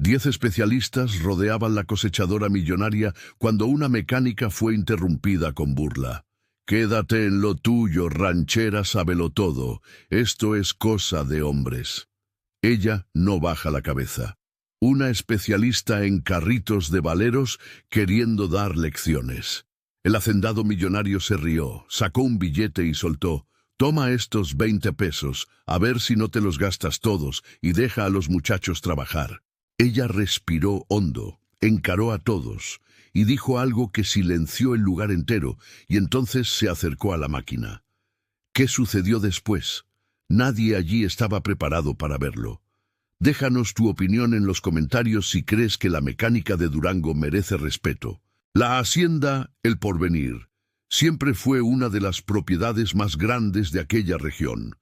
10 especialistas rodeaban la cosechadora millonaria cuando una mecánica fue interrumpida con burla. «Quédate en lo tuyo, ranchera sabelotodo. Esto es cosa de hombres». Ella no baja la cabeza. Una especialista en carritos de valeros queriendo dar lecciones. El hacendado millonario se rió, sacó un billete y soltó. «Toma estos 20 pesos, a ver si no te los gastas todos y deja a los muchachos trabajar». Ella respiró hondo, encaró a todos y dijo algo que silenció el lugar entero, y entonces se acercó a la máquina. ¿Qué sucedió después? Nadie allí estaba preparado para verlo. Déjanos tu opinión en los comentarios si crees que la mecánica de Durango merece respeto. La hacienda El Porvenir siempre fue una de las propiedades más grandes de aquella región.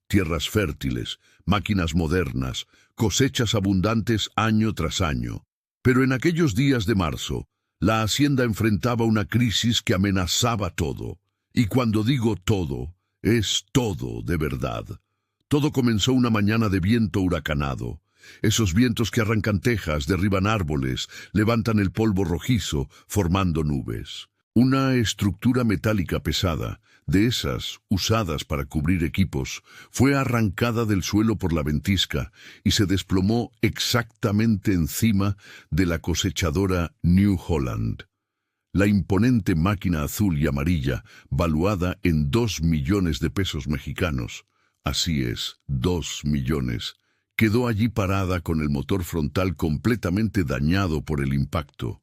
Tierras fértiles, máquinas modernas, cosechas abundantes año tras año. Pero en aquellos días de marzo, la hacienda enfrentaba una crisis que amenazaba todo. Y cuando digo todo, es todo de verdad. Todo comenzó una mañana de viento huracanado. Esos vientos que arrancan tejas, derriban árboles, levantan el polvo rojizo, formando nubes. Una estructura metálica pesada, de esas usadas para cubrir equipos, fue arrancada del suelo por la ventisca y se desplomó exactamente encima de la cosechadora New Holland. La imponente máquina azul y amarilla, valuada en 2 millones de pesos mexicanos, así es, 2 millones, quedó allí parada con el motor frontal completamente dañado por el impacto.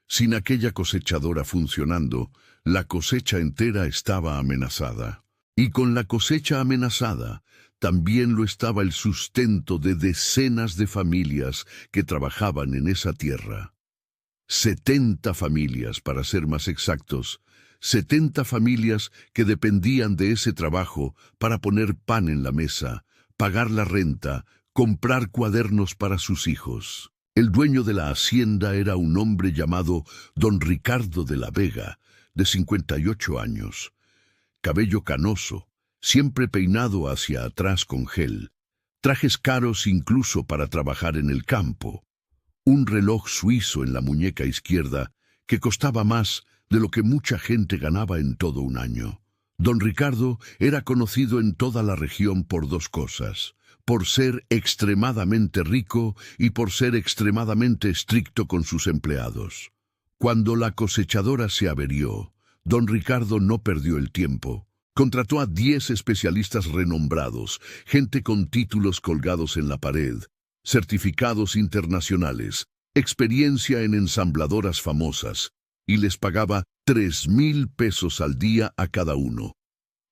Sin aquella cosechadora funcionando, la cosecha entera estaba amenazada. Y con la cosecha amenazada, también lo estaba el sustento de decenas de familias que trabajaban en esa tierra. 70 familias, para ser más exactos, 70 familias que dependían de ese trabajo para poner pan en la mesa, pagar la renta, comprar cuadernos para sus hijos. El dueño de la hacienda era un hombre llamado Don Ricardo de la Vega, de 58 años. Cabello canoso, siempre peinado hacia atrás con gel. Trajes caros incluso para trabajar en el campo. Un reloj suizo en la muñeca izquierda que costaba más de lo que mucha gente ganaba en todo un año. Don Ricardo era conocido en toda la región por 2 cosas: por ser extremadamente rico y por ser extremadamente estricto con sus empleados. Cuando la cosechadora se averió, don Ricardo no perdió el tiempo. Contrató a 10 especialistas renombrados, gente con títulos colgados en la pared, certificados internacionales, experiencia en ensambladoras famosas, y les pagaba 3,000 pesos al día a cada uno.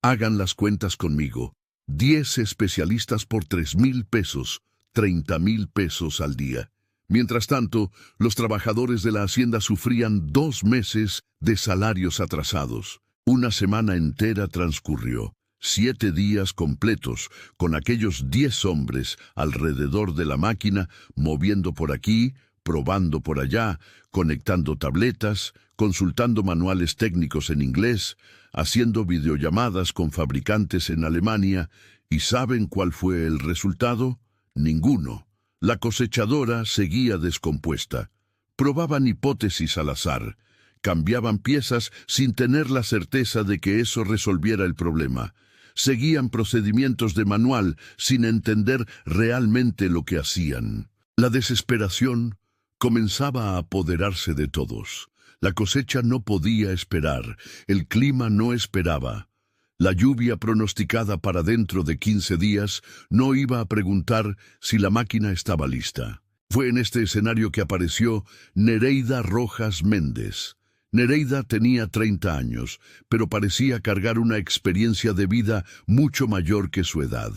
Hagan las cuentas conmigo. 10 especialistas por 3,000 pesos, 30,000 pesos al día. Mientras tanto, los trabajadores de la hacienda sufrían 2 meses de salarios atrasados. Una semana entera transcurrió, 7 días completos, con aquellos 10 hombres alrededor de la máquina, moviendo por aquí, probando por allá, conectando tabletas, consultando manuales técnicos en inglés, haciendo videollamadas con fabricantes en Alemania. ¿Y saben cuál fue el resultado? Ninguno. La cosechadora seguía descompuesta. Probaban hipótesis al azar. Cambiaban piezas sin tener la certeza de que eso resolviera el problema. Seguían procedimientos de manual sin entender realmente lo que hacían. La desesperación comenzaba a apoderarse de todos. La cosecha no podía esperar, el clima no esperaba. La lluvia pronosticada para dentro de 15 días no iba a preguntar si la máquina estaba lista. Fue en este escenario que apareció Nereida Rojas Méndez. Nereida tenía 30 años, pero parecía cargar una experiencia de vida mucho mayor que su edad.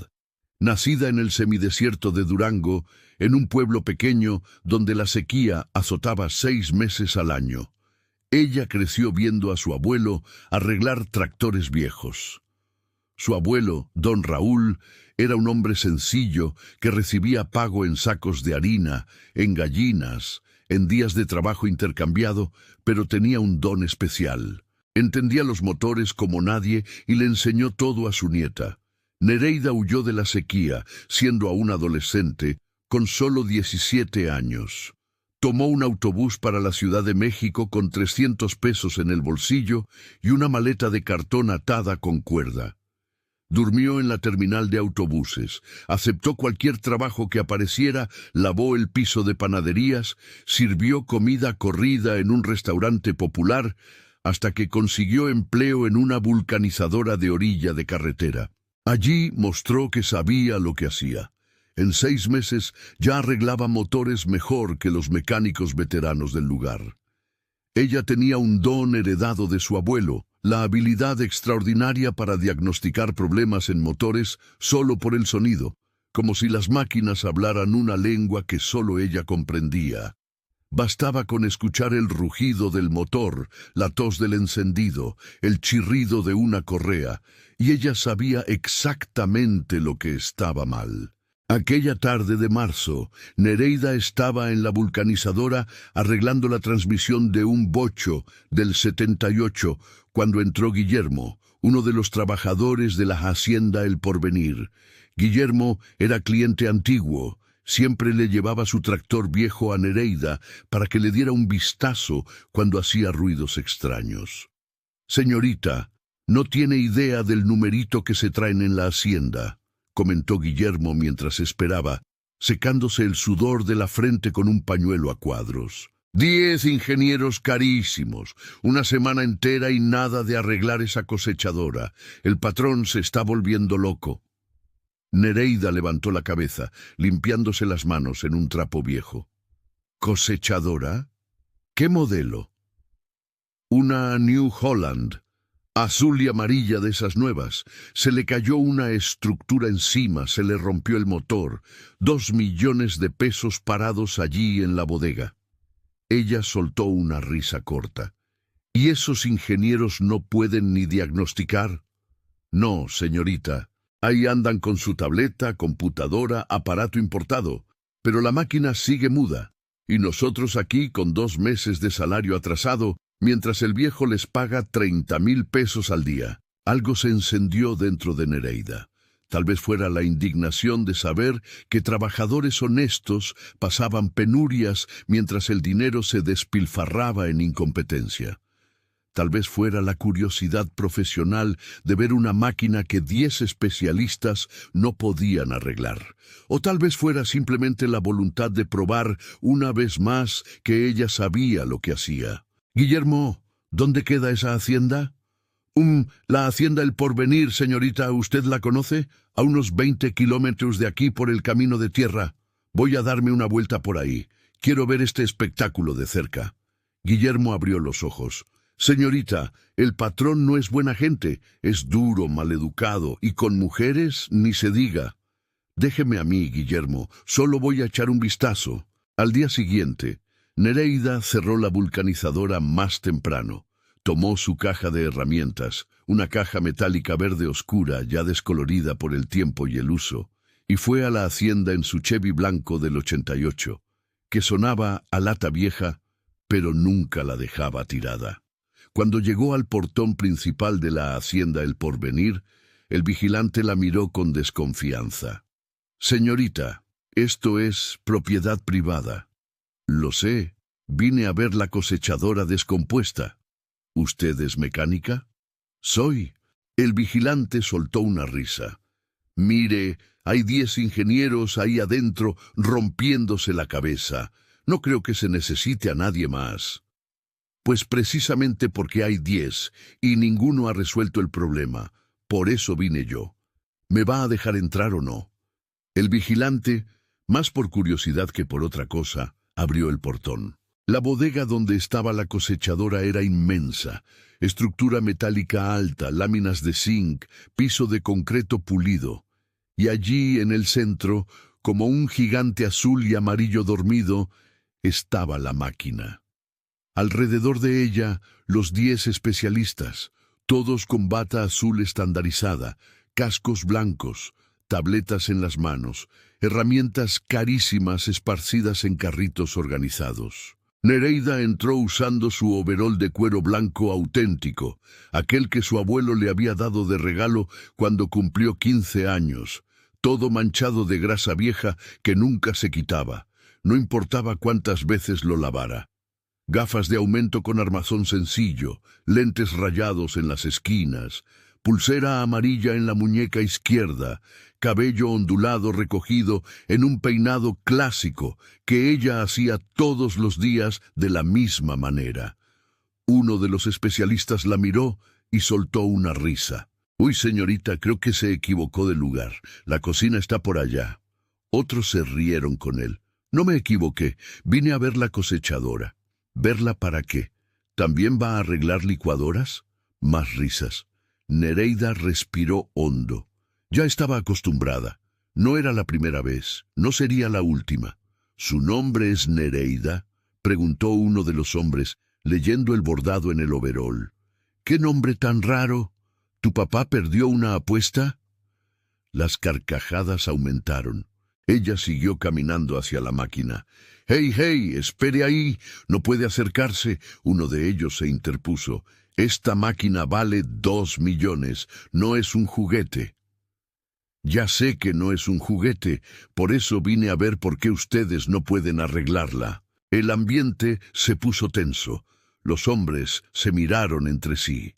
Nacida en el semidesierto de Durango, en un pueblo pequeño donde la sequía azotaba 6 meses al año. Ella creció viendo a su abuelo arreglar tractores viejos. Su abuelo, don Raúl, era un hombre sencillo que recibía pago en sacos de harina, en gallinas, en días de trabajo intercambiado, pero tenía un don especial. Entendía los motores como nadie y le enseñó todo a su nieta. Nereida huyó de la sequía, siendo aún adolescente, con solo 17 años. Tomó un autobús para la Ciudad de México con 300 pesos en el bolsillo y una maleta de cartón atada con cuerda. Durmió en la terminal de autobuses, aceptó cualquier trabajo que apareciera, lavó el piso de panaderías, sirvió comida corrida en un restaurante popular, hasta que consiguió empleo en una vulcanizadora de orilla de carretera. Allí mostró que sabía lo que hacía. En 6 meses ya arreglaba motores mejor que los mecánicos veteranos del lugar. Ella tenía un don heredado de su abuelo, la habilidad extraordinaria para diagnosticar problemas en motores solo por el sonido, como si las máquinas hablaran una lengua que solo ella comprendía. Bastaba con escuchar el rugido del motor, la tos del encendido, el chirrido de una correa, y ella sabía exactamente lo que estaba mal. Aquella tarde de marzo, Nereida estaba en la vulcanizadora arreglando la transmisión de un bocho del 78 cuando entró Guillermo, uno de los trabajadores de la hacienda El Porvenir. Guillermo era cliente antiguo. Siempre le llevaba su tractor viejo a Nereida para que le diera un vistazo cuando hacía ruidos extraños. «Señorita, no tiene idea del numerito que se traen en la hacienda», comentó Guillermo mientras esperaba, secándose el sudor de la frente con un pañuelo a cuadros. 10 ingenieros carísimos, una semana entera y nada de arreglar esa cosechadora. El patrón se está volviendo loco. Nereida levantó la cabeza, limpiándose las manos en un trapo viejo. ¿Cosechadora? ¿Qué modelo? Una New Holland, azul y amarilla de esas nuevas. Se le cayó una estructura encima, se le rompió el motor. 2 millones de pesos parados allí en la bodega. Ella soltó una risa corta. ¿Y esos ingenieros no pueden ni diagnosticar? No, señorita. Ahí andan con su tableta, computadora, aparato importado. Pero la máquina sigue muda. Y nosotros aquí con 2 meses de salario atrasado, mientras el viejo les paga 30,000 pesos al día. Algo se encendió dentro de Nereida. Tal vez fuera la indignación de saber que trabajadores honestos pasaban penurias mientras el dinero se despilfarraba en incompetencia. Tal vez fuera la curiosidad profesional de ver una máquina que 10 especialistas no podían arreglar. O tal vez fuera simplemente la voluntad de probar una vez más que ella sabía lo que hacía. «Guillermo, ¿dónde queda esa hacienda?» La hacienda El Porvenir, señorita, ¿usted la conoce? A unos 20 kilómetros de aquí por el camino de tierra. Voy a darme una vuelta por ahí. Quiero ver este espectáculo de cerca. Guillermo abrió los ojos. «Señorita, el patrón no es buena gente. Es duro, maleducado, y con mujeres ni se diga. Déjeme a mí, Guillermo. Solo voy a echar un vistazo». Al día siguiente, Nereida cerró la vulcanizadora más temprano. Tomó su caja de herramientas, una caja metálica verde oscura ya descolorida por el tiempo y el uso, y fue a la hacienda en su Chevy blanco del 88, que sonaba a lata vieja, pero nunca la dejaba tirada. Cuando llegó al portón principal de la hacienda El Porvenir, el vigilante la miró con desconfianza. «Señorita, esto es propiedad privada». «Lo sé, vine a ver la cosechadora descompuesta». «¿Usted es mecánica?» «Soy». El vigilante soltó una risa. «Mire, hay 10 ingenieros ahí adentro rompiéndose la cabeza. No creo que se necesite a nadie más». «Pues precisamente porque hay 10 y ninguno ha resuelto el problema. Por eso vine yo. ¿Me va a dejar entrar o no?» El vigilante, más por curiosidad que por otra cosa, abrió el portón. La bodega donde estaba la cosechadora era inmensa, estructura metálica alta, láminas de zinc, piso de concreto pulido. Y allí, en el centro, como un gigante azul y amarillo dormido, estaba la máquina. Alrededor de ella, los 10 especialistas, todos con bata azul estandarizada, cascos blancos, tabletas en las manos, herramientas carísimas esparcidas en carritos organizados. Nereida entró usando su overol de cuero blanco auténtico, aquel que su abuelo le había dado de regalo cuando cumplió 15 años, todo manchado de grasa vieja que nunca se quitaba, no importaba cuántas veces lo lavara. Gafas de aumento con armazón sencillo, lentes rayados en las esquinas, pulsera amarilla en la muñeca izquierda, cabello ondulado recogido en un peinado clásico que ella hacía todos los días de la misma manera. Uno de los especialistas la miró y soltó una risa. «Uy, señorita, creo que se equivocó de lugar. La cocina está por allá». Otros se rieron con él. «No me equivoqué. Vine a ver la cosechadora». «¿Verla para qué? ¿También va a arreglar licuadoras?» Más risas. Nereida respiró hondo. Ya estaba acostumbrada. No era la primera vez, no sería la última. «¿Su nombre es Nereida?», preguntó uno de los hombres, leyendo el bordado en el overol. «¿Qué nombre tan raro? ¿Tu papá perdió una apuesta?» Las carcajadas aumentaron. Ella siguió caminando hacia la máquina. «¡Hey, hey! ¡Espere ahí! No puede acercarse!», uno de ellos se interpuso. «Esta máquina vale 2 millones, no es un juguete». «Ya sé que no es un juguete, por eso vine a ver por qué ustedes no pueden arreglarla». El ambiente se puso tenso. Los hombres se miraron entre sí.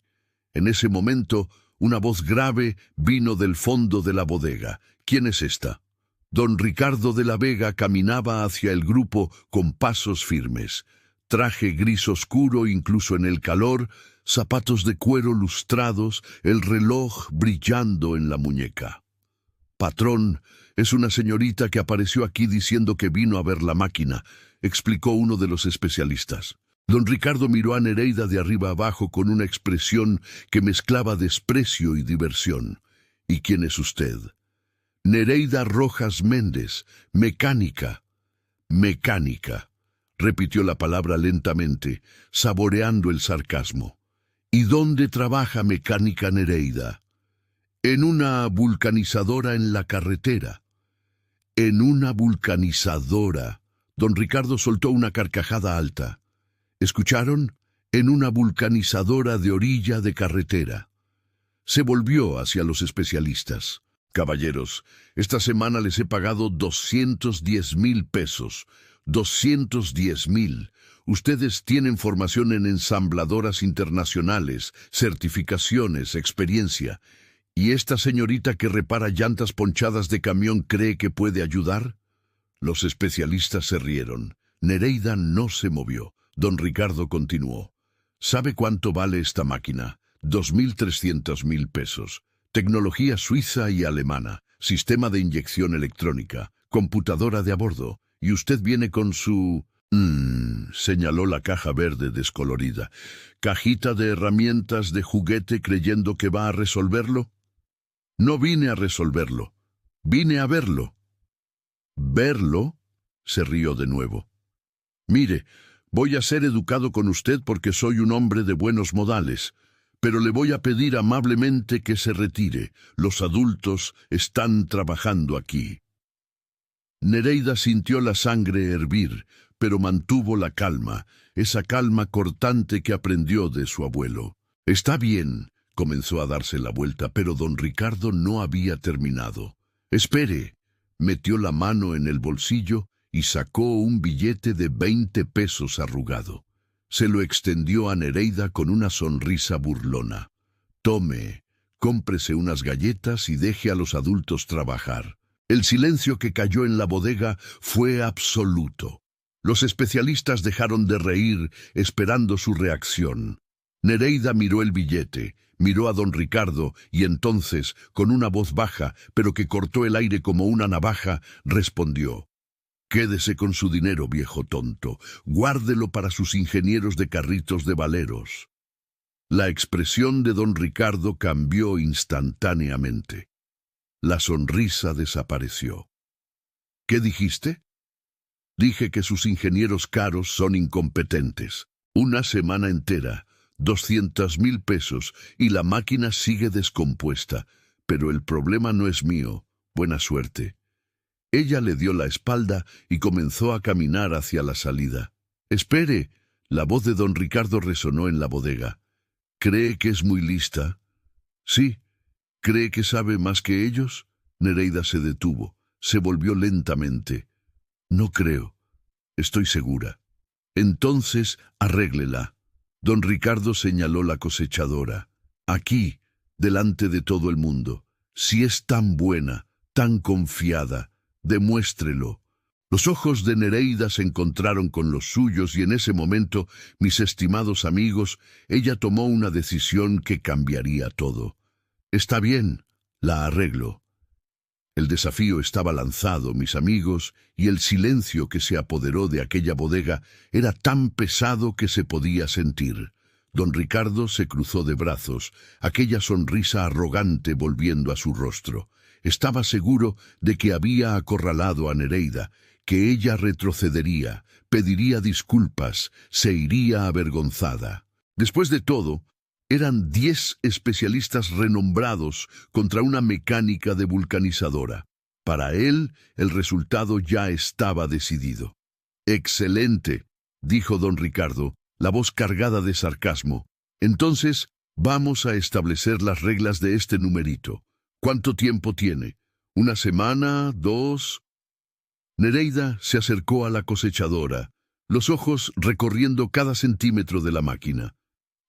En ese momento, una voz grave vino del fondo de la bodega. «¿Quién es esta?». Don Ricardo de la Vega caminaba hacia el grupo con pasos firmes. Traje gris oscuro incluso en el calor, zapatos de cuero lustrados, el reloj brillando en la muñeca. «Patrón, es una señorita que apareció aquí diciendo que vino a ver la máquina», explicó uno de los especialistas. Don Ricardo miró a Nereida de arriba abajo con una expresión que mezclaba desprecio y diversión. «¿Y quién es usted?». «Nereida Rojas Méndez, mecánica». «Mecánica», repitió la palabra lentamente, saboreando el sarcasmo. «¿Y dónde trabaja mecánica Nereida?». «En una vulcanizadora en la carretera». «En una vulcanizadora». Don Ricardo soltó una carcajada alta. ¿Escucharon? En una vulcanizadora de orilla de carretera. Se volvió hacia los especialistas. «Caballeros, esta semana les he pagado 210,000 pesos. 210,000. Ustedes tienen formación en ensambladoras internacionales, certificaciones, experiencia. ¿Y esta señorita que repara llantas ponchadas de camión cree que puede ayudar?». Los especialistas se rieron. Nereida no se movió. Don Ricardo continuó. «¿Sabe cuánto vale esta máquina? 2.300,000 pesos. Tecnología suiza y alemana, sistema de inyección electrónica, computadora de a bordo. Y usted viene con su...». Señaló la caja verde descolorida. «¿Cajita de herramientas de juguete creyendo que va a resolverlo?». «No vine a resolverlo. Vine a verlo». «¿Verlo?», se rió de nuevo. «Mire, voy a ser educado con usted porque soy un hombre de buenos modales, pero le voy a pedir amablemente que se retire. Los adultos están trabajando aquí». Nereida sintió la sangre hervir, pero mantuvo la calma, esa calma cortante que aprendió de su abuelo. «Está bien», comenzó a darse la vuelta, pero don Ricardo no había terminado. «Espere». Metió la mano en el bolsillo y sacó un billete de 20 pesos arrugado. Se lo extendió a Nereida con una sonrisa burlona. «Tome, cómprese unas galletas y deje a los adultos trabajar». El silencio que cayó en la bodega fue absoluto. Los especialistas dejaron de reír, esperando su reacción. Nereida miró el billete, miró a don Ricardo y entonces, con una voz baja, pero que cortó el aire como una navaja, respondió: «Quédese con su dinero, viejo tonto. Guárdelo para sus ingenieros de carritos de valeros». La expresión de don Ricardo cambió instantáneamente. La sonrisa desapareció. «¿Qué dijiste?». «Dije que sus ingenieros caros son incompetentes. Una semana entera, 200,000 pesos, y la máquina sigue descompuesta. Pero el problema no es mío. Buena suerte». Ella le dio la espalda y comenzó a caminar hacia la salida. «Espere». La voz de don Ricardo resonó en la bodega. «¿Cree que es muy lista?». «Sí». «¿Cree que sabe más que ellos?». Nereida se detuvo, se volvió lentamente. No creo. Estoy segura. Entonces, arréglela. Don Ricardo señaló la cosechadora. Aquí, delante de todo el mundo. Si es tan buena, tan confiada, demuéstrelo. Los ojos de Nereida se encontraron con los suyos y en ese momento, mis estimados amigos, ella tomó una decisión que cambiaría todo. Está bien, la arreglo. El desafío estaba lanzado, mis amigos, y el silencio que se apoderó de aquella bodega era tan pesado que se podía sentir. Don Ricardo se cruzó de brazos, aquella sonrisa arrogante volviendo a su rostro. Estaba seguro de que había acorralado a Nereida, que ella retrocedería, pediría disculpas, se iría avergonzada. Después de todo, eran 10 especialistas renombrados contra una mecánica de vulcanizadora. Para él, el resultado ya estaba decidido. «Excelente», dijo don Ricardo, la voz cargada de sarcasmo. «Entonces, vamos a establecer las reglas de este numerito. ¿Cuánto tiempo tiene? ¿Una semana? ¿2?» Nereida se acercó a la cosechadora, los ojos recorriendo cada centímetro de la máquina.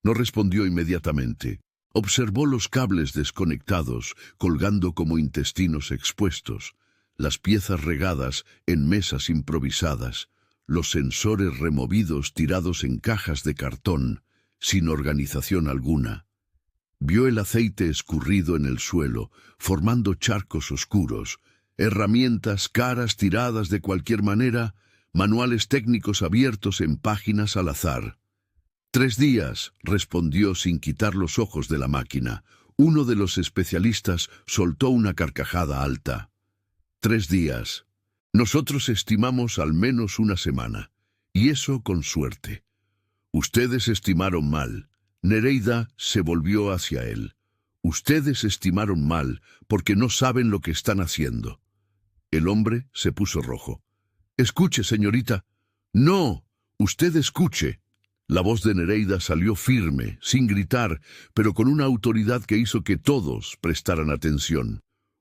No respondió inmediatamente. Observó los cables desconectados, colgando como intestinos expuestos, las piezas regadas en mesas improvisadas, los sensores removidos tirados en cajas de cartón, sin organización alguna. Vio el aceite escurrido en el suelo, formando charcos oscuros, herramientas caras tiradas de cualquier manera, manuales técnicos abiertos en páginas al azar. 3 días, respondió sin quitar los ojos de la máquina. Uno de los especialistas soltó una carcajada alta. 3 días. Nosotros estimamos al menos una semana, y eso con suerte. Ustedes estimaron mal. Nereida se volvió hacia él. Ustedes estimaron mal porque no saben lo que están haciendo. El hombre se puso rojo. Escuche, señorita. No, usted escuche. La voz de Nereida salió firme, sin gritar, pero con una autoridad que hizo que todos prestaran atención.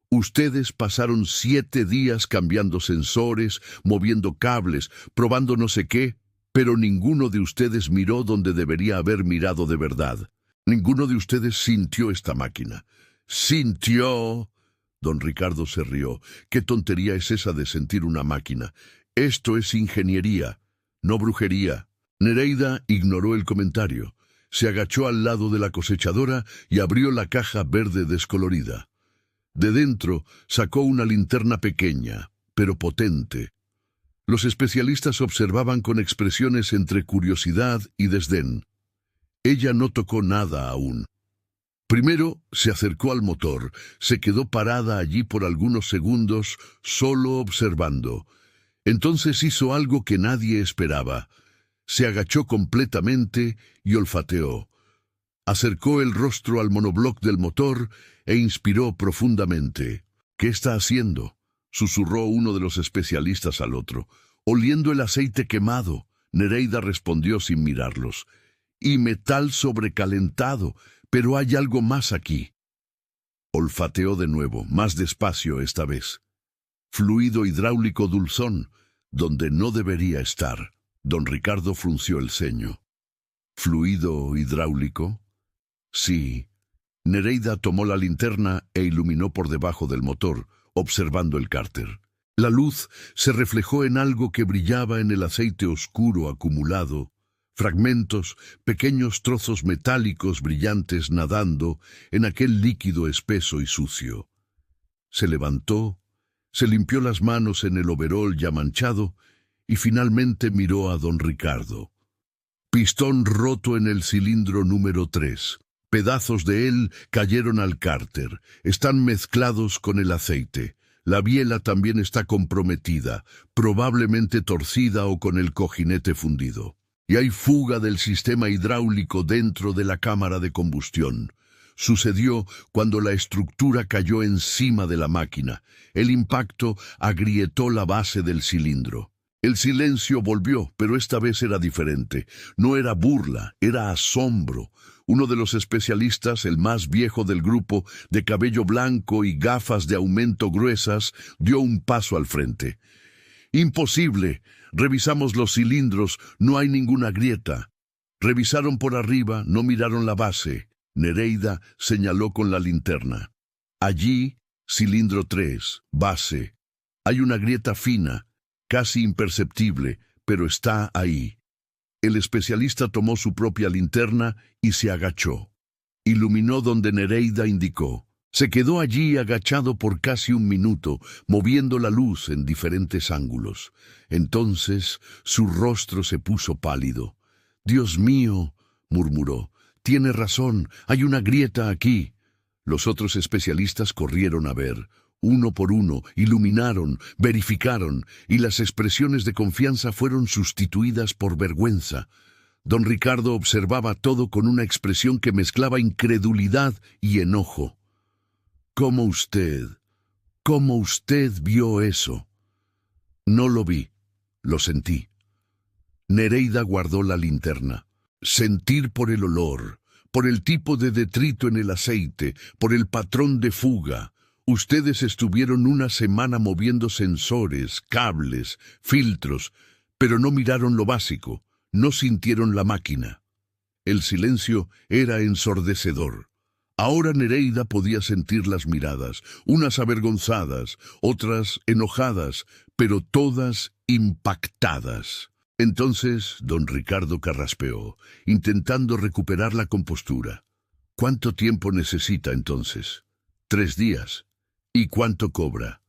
Ustedes pasaron 7 días cambiando sensores, moviendo cables, probando no sé qué, pero ninguno de ustedes miró donde debería haber mirado de verdad. Ninguno de ustedes sintió esta máquina. ¡Sintió! Don Ricardo se rió. ¿Qué tontería es esa de sentir una máquina? Esto es ingeniería, no brujería. Nereida ignoró el comentario. Se agachó al lado de la cosechadora y abrió la caja verde descolorida. De dentro sacó una linterna pequeña, pero potente. Los especialistas observaban con expresiones entre curiosidad y desdén. Ella no tocó nada aún. Primero se acercó al motor, se quedó parada allí por algunos segundos, solo observando. Entonces hizo algo que nadie esperaba. Se agachó completamente y olfateó. Acercó el rostro al monobloc del motor e inspiró profundamente. «¿Qué está haciendo?», susurró uno de los especialistas al otro. «Oliendo el aceite quemado», Nereida respondió sin mirarlos. «Y metal sobrecalentado, pero hay algo más aquí». Olfateó de nuevo, más despacio esta vez. Fluido hidráulico dulzón, donde no debería estar. Don Ricardo frunció el ceño. ¿Fluido hidráulico? Sí. Nereida tomó la linterna e iluminó por debajo del motor, observando el cárter. La luz se reflejó en algo que brillaba en el aceite oscuro acumulado, fragmentos, pequeños trozos metálicos brillantes nadando en aquel líquido espeso y sucio. Se levantó, se limpió las manos en el overol ya manchado y finalmente miró a don Ricardo. Pistón roto en el cilindro número 3. Pedazos de él cayeron al cárter. Están mezclados con el aceite. La biela también está comprometida, probablemente torcida o con el cojinete fundido. Y hay fuga del sistema hidráulico dentro de la cámara de combustión. Sucedió cuando la estructura cayó encima de la máquina. El impacto agrietó la base del cilindro. El silencio volvió, pero esta vez era diferente. No era burla, era asombro. Uno de los especialistas, el más viejo del grupo, de cabello blanco y gafas de aumento gruesas, dio un paso al frente. «Imposible. Revisamos los cilindros, no hay ninguna grieta». Revisaron por arriba, no miraron la base. Nereida señaló con la linterna. «Allí, cilindro 3, base. Hay una grieta fina, casi imperceptible, pero está ahí». El especialista tomó su propia linterna y se agachó. Iluminó donde Nereida indicó. Se quedó allí agachado por casi un minuto, moviendo la luz en diferentes ángulos. Entonces su rostro se puso pálido. «Dios mío», murmuró, «tiene razón, hay una grieta aquí». Los otros especialistas corrieron a ver. Uno por uno, iluminaron, verificaron, y las expresiones de confianza fueron sustituidas por vergüenza. Don Ricardo observaba todo con una expresión que mezclaba incredulidad y enojo. «¿Cómo usted vio eso?» «No lo vi, lo sentí». Nereida guardó la linterna. Sentir por el olor, por el tipo de detrito en el aceite, por el patrón de fuga. Ustedes estuvieron una semana moviendo sensores, cables, filtros, pero no miraron lo básico, no sintieron la máquina. El silencio era ensordecedor. Ahora Nereida podía sentir las miradas, unas avergonzadas, otras enojadas, pero todas impactadas. Entonces don Ricardo carraspeó, intentando recuperar la compostura. «¿Cuánto tiempo necesita entonces?» «3 días». «¿Y cuánto cobra?»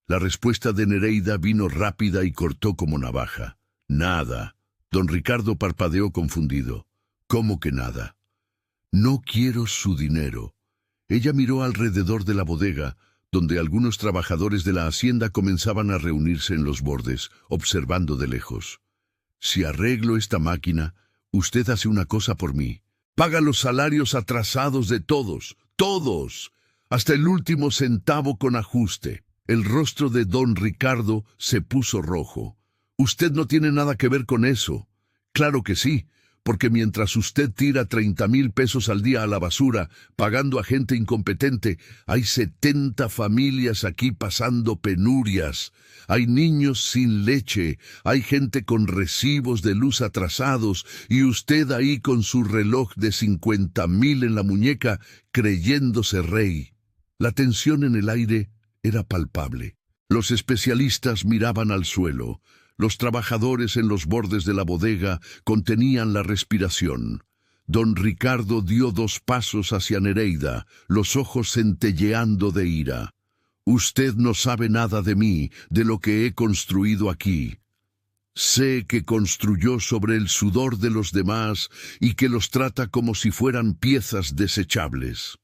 La respuesta de Nereida vino rápida y cortó como navaja. «Nada». Don Ricardo parpadeó confundido. «¿Cómo que nada?» «No quiero su dinero». Ella miró alrededor de la bodega, donde algunos trabajadores de la hacienda comenzaban a reunirse en los bordes, observando de lejos. «Si arreglo esta máquina, usted hace una cosa por mí. Paga los salarios atrasados de todos, todos, hasta el último centavo con ajuste». El rostro de don Ricardo se puso rojo. «Usted no tiene nada que ver con eso». «Claro que sí, porque mientras usted tira 30,000 pesos al día a la basura, pagando a gente incompetente, hay 70 familias aquí pasando penurias. Hay niños sin leche, hay gente con recibos de luz atrasados, y usted ahí con su reloj de 50,000 en la muñeca, creyéndose rey». La tensión en el aire era palpable. Los especialistas miraban al suelo. Los trabajadores en los bordes de la bodega contenían la respiración. Don Ricardo dio 2 pasos hacia Nereida, los ojos centelleando de ira. «Usted no sabe nada de mí, de lo que he construido aquí. Sé que construyó sobre el sudor de los demás y que los trata como si fueran piezas desechables».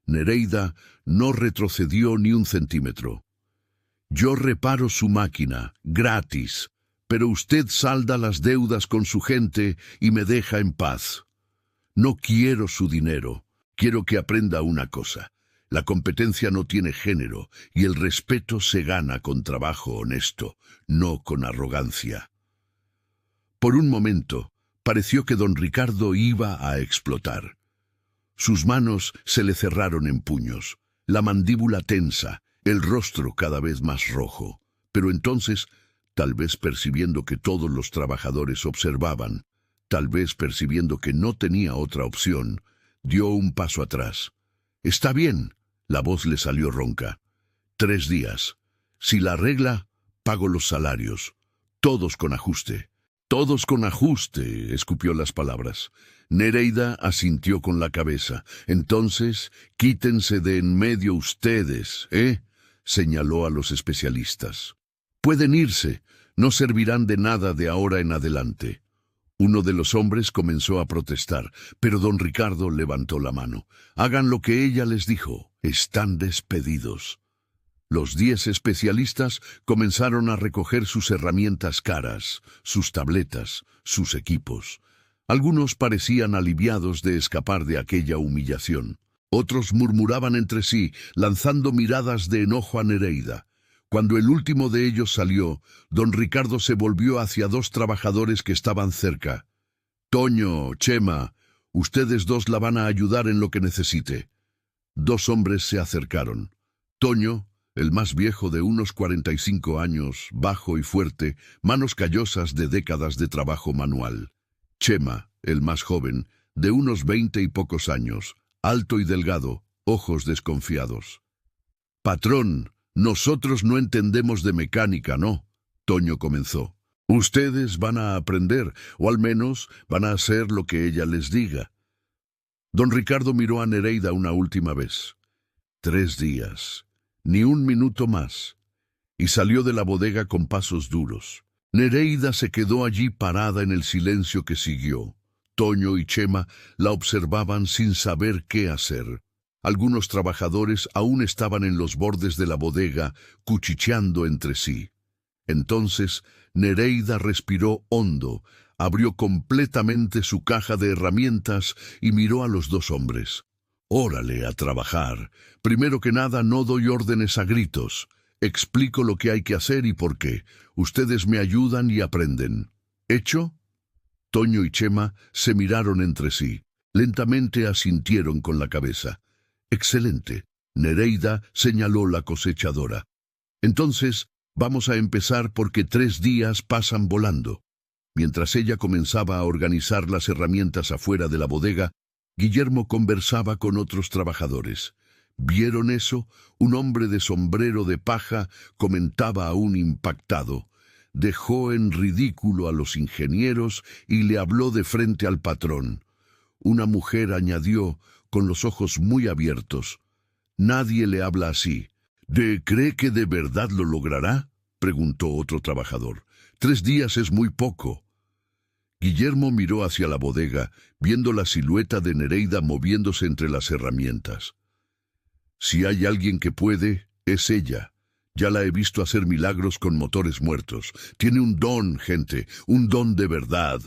Nereida no retrocedió ni un centímetro. «Yo reparo su máquina, gratis, pero usted salda las deudas con su gente y me deja en paz. No quiero su dinero, quiero que aprenda una cosa. La competencia no tiene género y el respeto se gana con trabajo honesto, no con arrogancia». Por un momento, pareció que don Ricardo iba a explotar. Sus manos se le cerraron en puños, la mandíbula tensa, el rostro cada vez más rojo. Pero entonces, tal vez percibiendo que todos los trabajadores observaban, tal vez percibiendo que no tenía otra opción, dio un paso atrás. «Está bien», la voz le salió ronca. 3 días. Si la arregla, pago los salarios. Todos con ajuste». «Todos con ajuste», escupió las palabras. Nereida asintió con la cabeza. «Entonces, quítense de en medio ustedes, ¿eh?», señaló a los especialistas. «Pueden irse, no servirán de nada de ahora en adelante». Uno de los hombres comenzó a protestar, pero don Ricardo levantó la mano. «Hagan lo que ella les dijo, están despedidos». Los 10 especialistas comenzaron a recoger sus herramientas caras, sus tabletas, sus equipos. Algunos parecían aliviados de escapar de aquella humillación. Otros murmuraban entre sí, lanzando miradas de enojo a Nereida. Cuando el último de ellos salió, don Ricardo se volvió hacia dos trabajadores que estaban cerca. «Toño, Chema, ustedes dos la van a ayudar en lo que necesite». Dos hombres se acercaron. Toño, el más viejo de unos 45 años, bajo y fuerte, manos callosas de décadas de trabajo manual. Chema, el más joven, de unos 20 y pocos años, alto y delgado, ojos desconfiados. «Patrón, nosotros no entendemos de mecánica, ¿no?», Toño comenzó. «Ustedes van a aprender, o al menos van a hacer lo que ella les diga». Don Ricardo miró a Nereida una última vez. 3 días, ni un minuto más, y salió de la bodega con pasos duros. Nereida se quedó allí parada en el silencio que siguió. Toño y Chema la observaban sin saber qué hacer. Algunos trabajadores aún estaban en los bordes de la bodega, cuchicheando entre sí. Entonces Nereida respiró hondo, abrió completamente su caja de herramientas y miró a los dos hombres. «Órale, a trabajar. Primero que nada, no doy órdenes a gritos. Explico lo que hay que hacer y por qué. Ustedes me ayudan y aprenden. ¿Hecho?» Toño y Chema se miraron entre sí. Lentamente asintieron con la cabeza. «Excelente». Nereida señaló la cosechadora. «Entonces, vamos a empezar porque 3 días pasan volando». Mientras ella comenzaba a organizar las herramientas afuera de la bodega, Guillermo conversaba con otros trabajadores. ¿Vieron eso? Un hombre de sombrero de paja comentaba aún impactado. Dejó en ridículo a los ingenieros y le habló de frente al patrón. Una mujer añadió, con los ojos muy abiertos: «Nadie le habla así». «¿Cree que de verdad lo logrará?», preguntó otro trabajador. 3 días es muy poco». Guillermo miró hacia la bodega, viendo la silueta de Nereida moviéndose entre las herramientas. «Si hay alguien que puede, es ella. Ya la he visto hacer milagros con motores muertos. Tiene un don, gente, un don de verdad».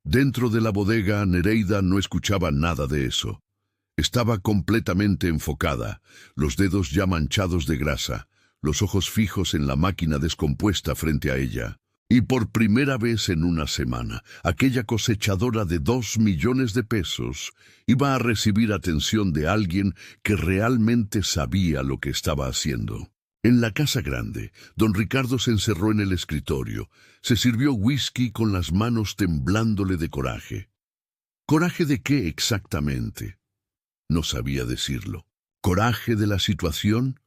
Dentro de la bodega, Nereida no escuchaba nada de eso. Estaba completamente enfocada, los dedos ya manchados de grasa, los ojos fijos en la máquina descompuesta frente a ella. Y por primera vez en una semana, aquella cosechadora de 2 millones de pesos iba a recibir atención de alguien que realmente sabía lo que estaba haciendo. En la casa grande, don Ricardo se encerró en el escritorio. Se sirvió whisky con las manos temblándole de coraje. ¿Coraje de qué exactamente? No sabía decirlo. ¿Coraje de la situación?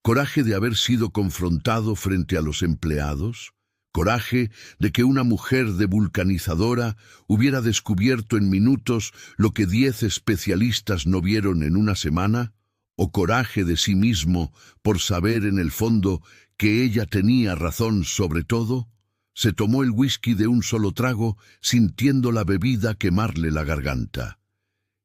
¿Coraje de haber sido confrontado frente a los empleados? ¿Coraje de que una mujer de vulcanizadora hubiera descubierto en minutos lo que 10 especialistas no vieron en una semana? ¿O coraje de sí mismo por saber en el fondo que ella tenía razón sobre todo? Se tomó el whisky de un solo trago, sintiendo la bebida quemarle la garganta.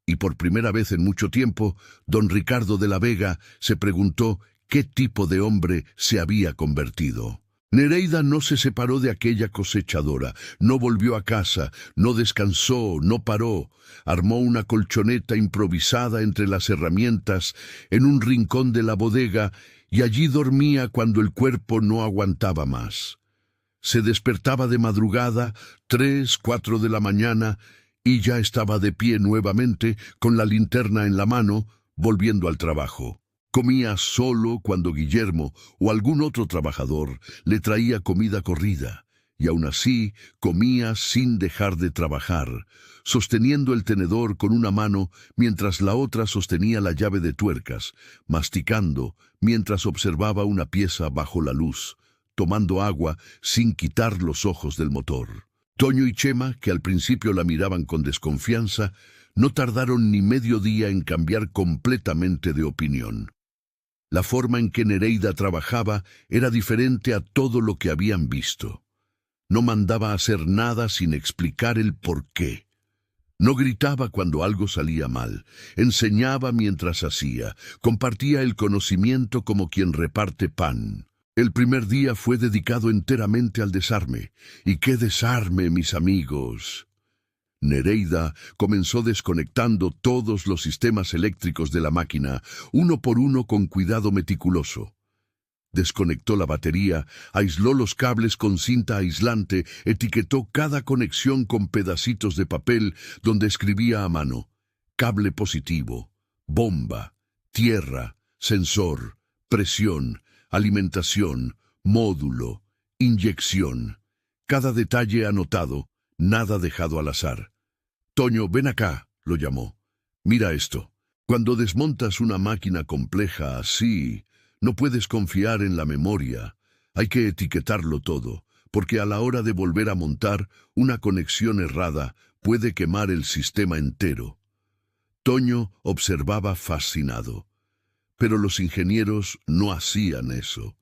Y por primera vez en mucho tiempo, don Ricardo de la Vega se preguntó qué tipo de hombre se había convertido. Nereida no se separó de aquella cosechadora, no volvió a casa, no descansó, no paró. Armó una colchoneta improvisada entre las herramientas en un rincón de la bodega y allí dormía cuando el cuerpo no aguantaba más. Se despertaba de madrugada, 3, 4 de la mañana, y ya estaba de pie nuevamente con la linterna en la mano, volviendo al trabajo. Comía solo cuando Guillermo o algún otro trabajador le traía comida corrida, y aún así comía sin dejar de trabajar, sosteniendo el tenedor con una mano mientras la otra sostenía la llave de tuercas, masticando mientras observaba una pieza bajo la luz, tomando agua sin quitar los ojos del motor. Toño y Chema, que al principio la miraban con desconfianza, no tardaron ni medio día en cambiar completamente de opinión. La forma en que Nereida trabajaba era diferente a todo lo que habían visto. No mandaba hacer nada sin explicar el porqué. No gritaba cuando algo salía mal, enseñaba mientras hacía, compartía el conocimiento como quien reparte pan. El primer día fue dedicado enteramente al desarme. ¿Y qué desarme, mis amigos? Nereida comenzó desconectando todos los sistemas eléctricos de la máquina, uno por uno con cuidado meticuloso. Desconectó la batería, aisló los cables con cinta aislante, etiquetó cada conexión con pedacitos de papel donde escribía a mano: cable positivo, bomba, tierra, sensor, presión, alimentación, módulo, inyección. Cada detalle anotado, nada dejado al azar. «Toño, ven acá», lo llamó. «Mira esto. Cuando desmontas una máquina compleja así, no puedes confiar en la memoria. Hay que etiquetarlo todo, porque a la hora de volver a montar, una conexión errada puede quemar el sistema entero». Toño observaba fascinado. Pero los ingenieros no hacían eso.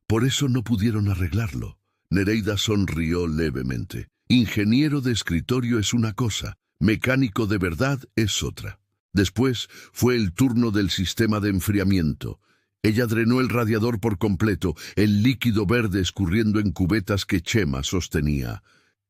Por eso no pudieron arreglarlo. Nereida sonrió levemente. Ingeniero de escritorio es una cosa, mecánico de verdad es otra. Después fue el turno del sistema de enfriamiento. Ella drenó el radiador por completo, el líquido verde escurriendo en cubetas que Chema sostenía.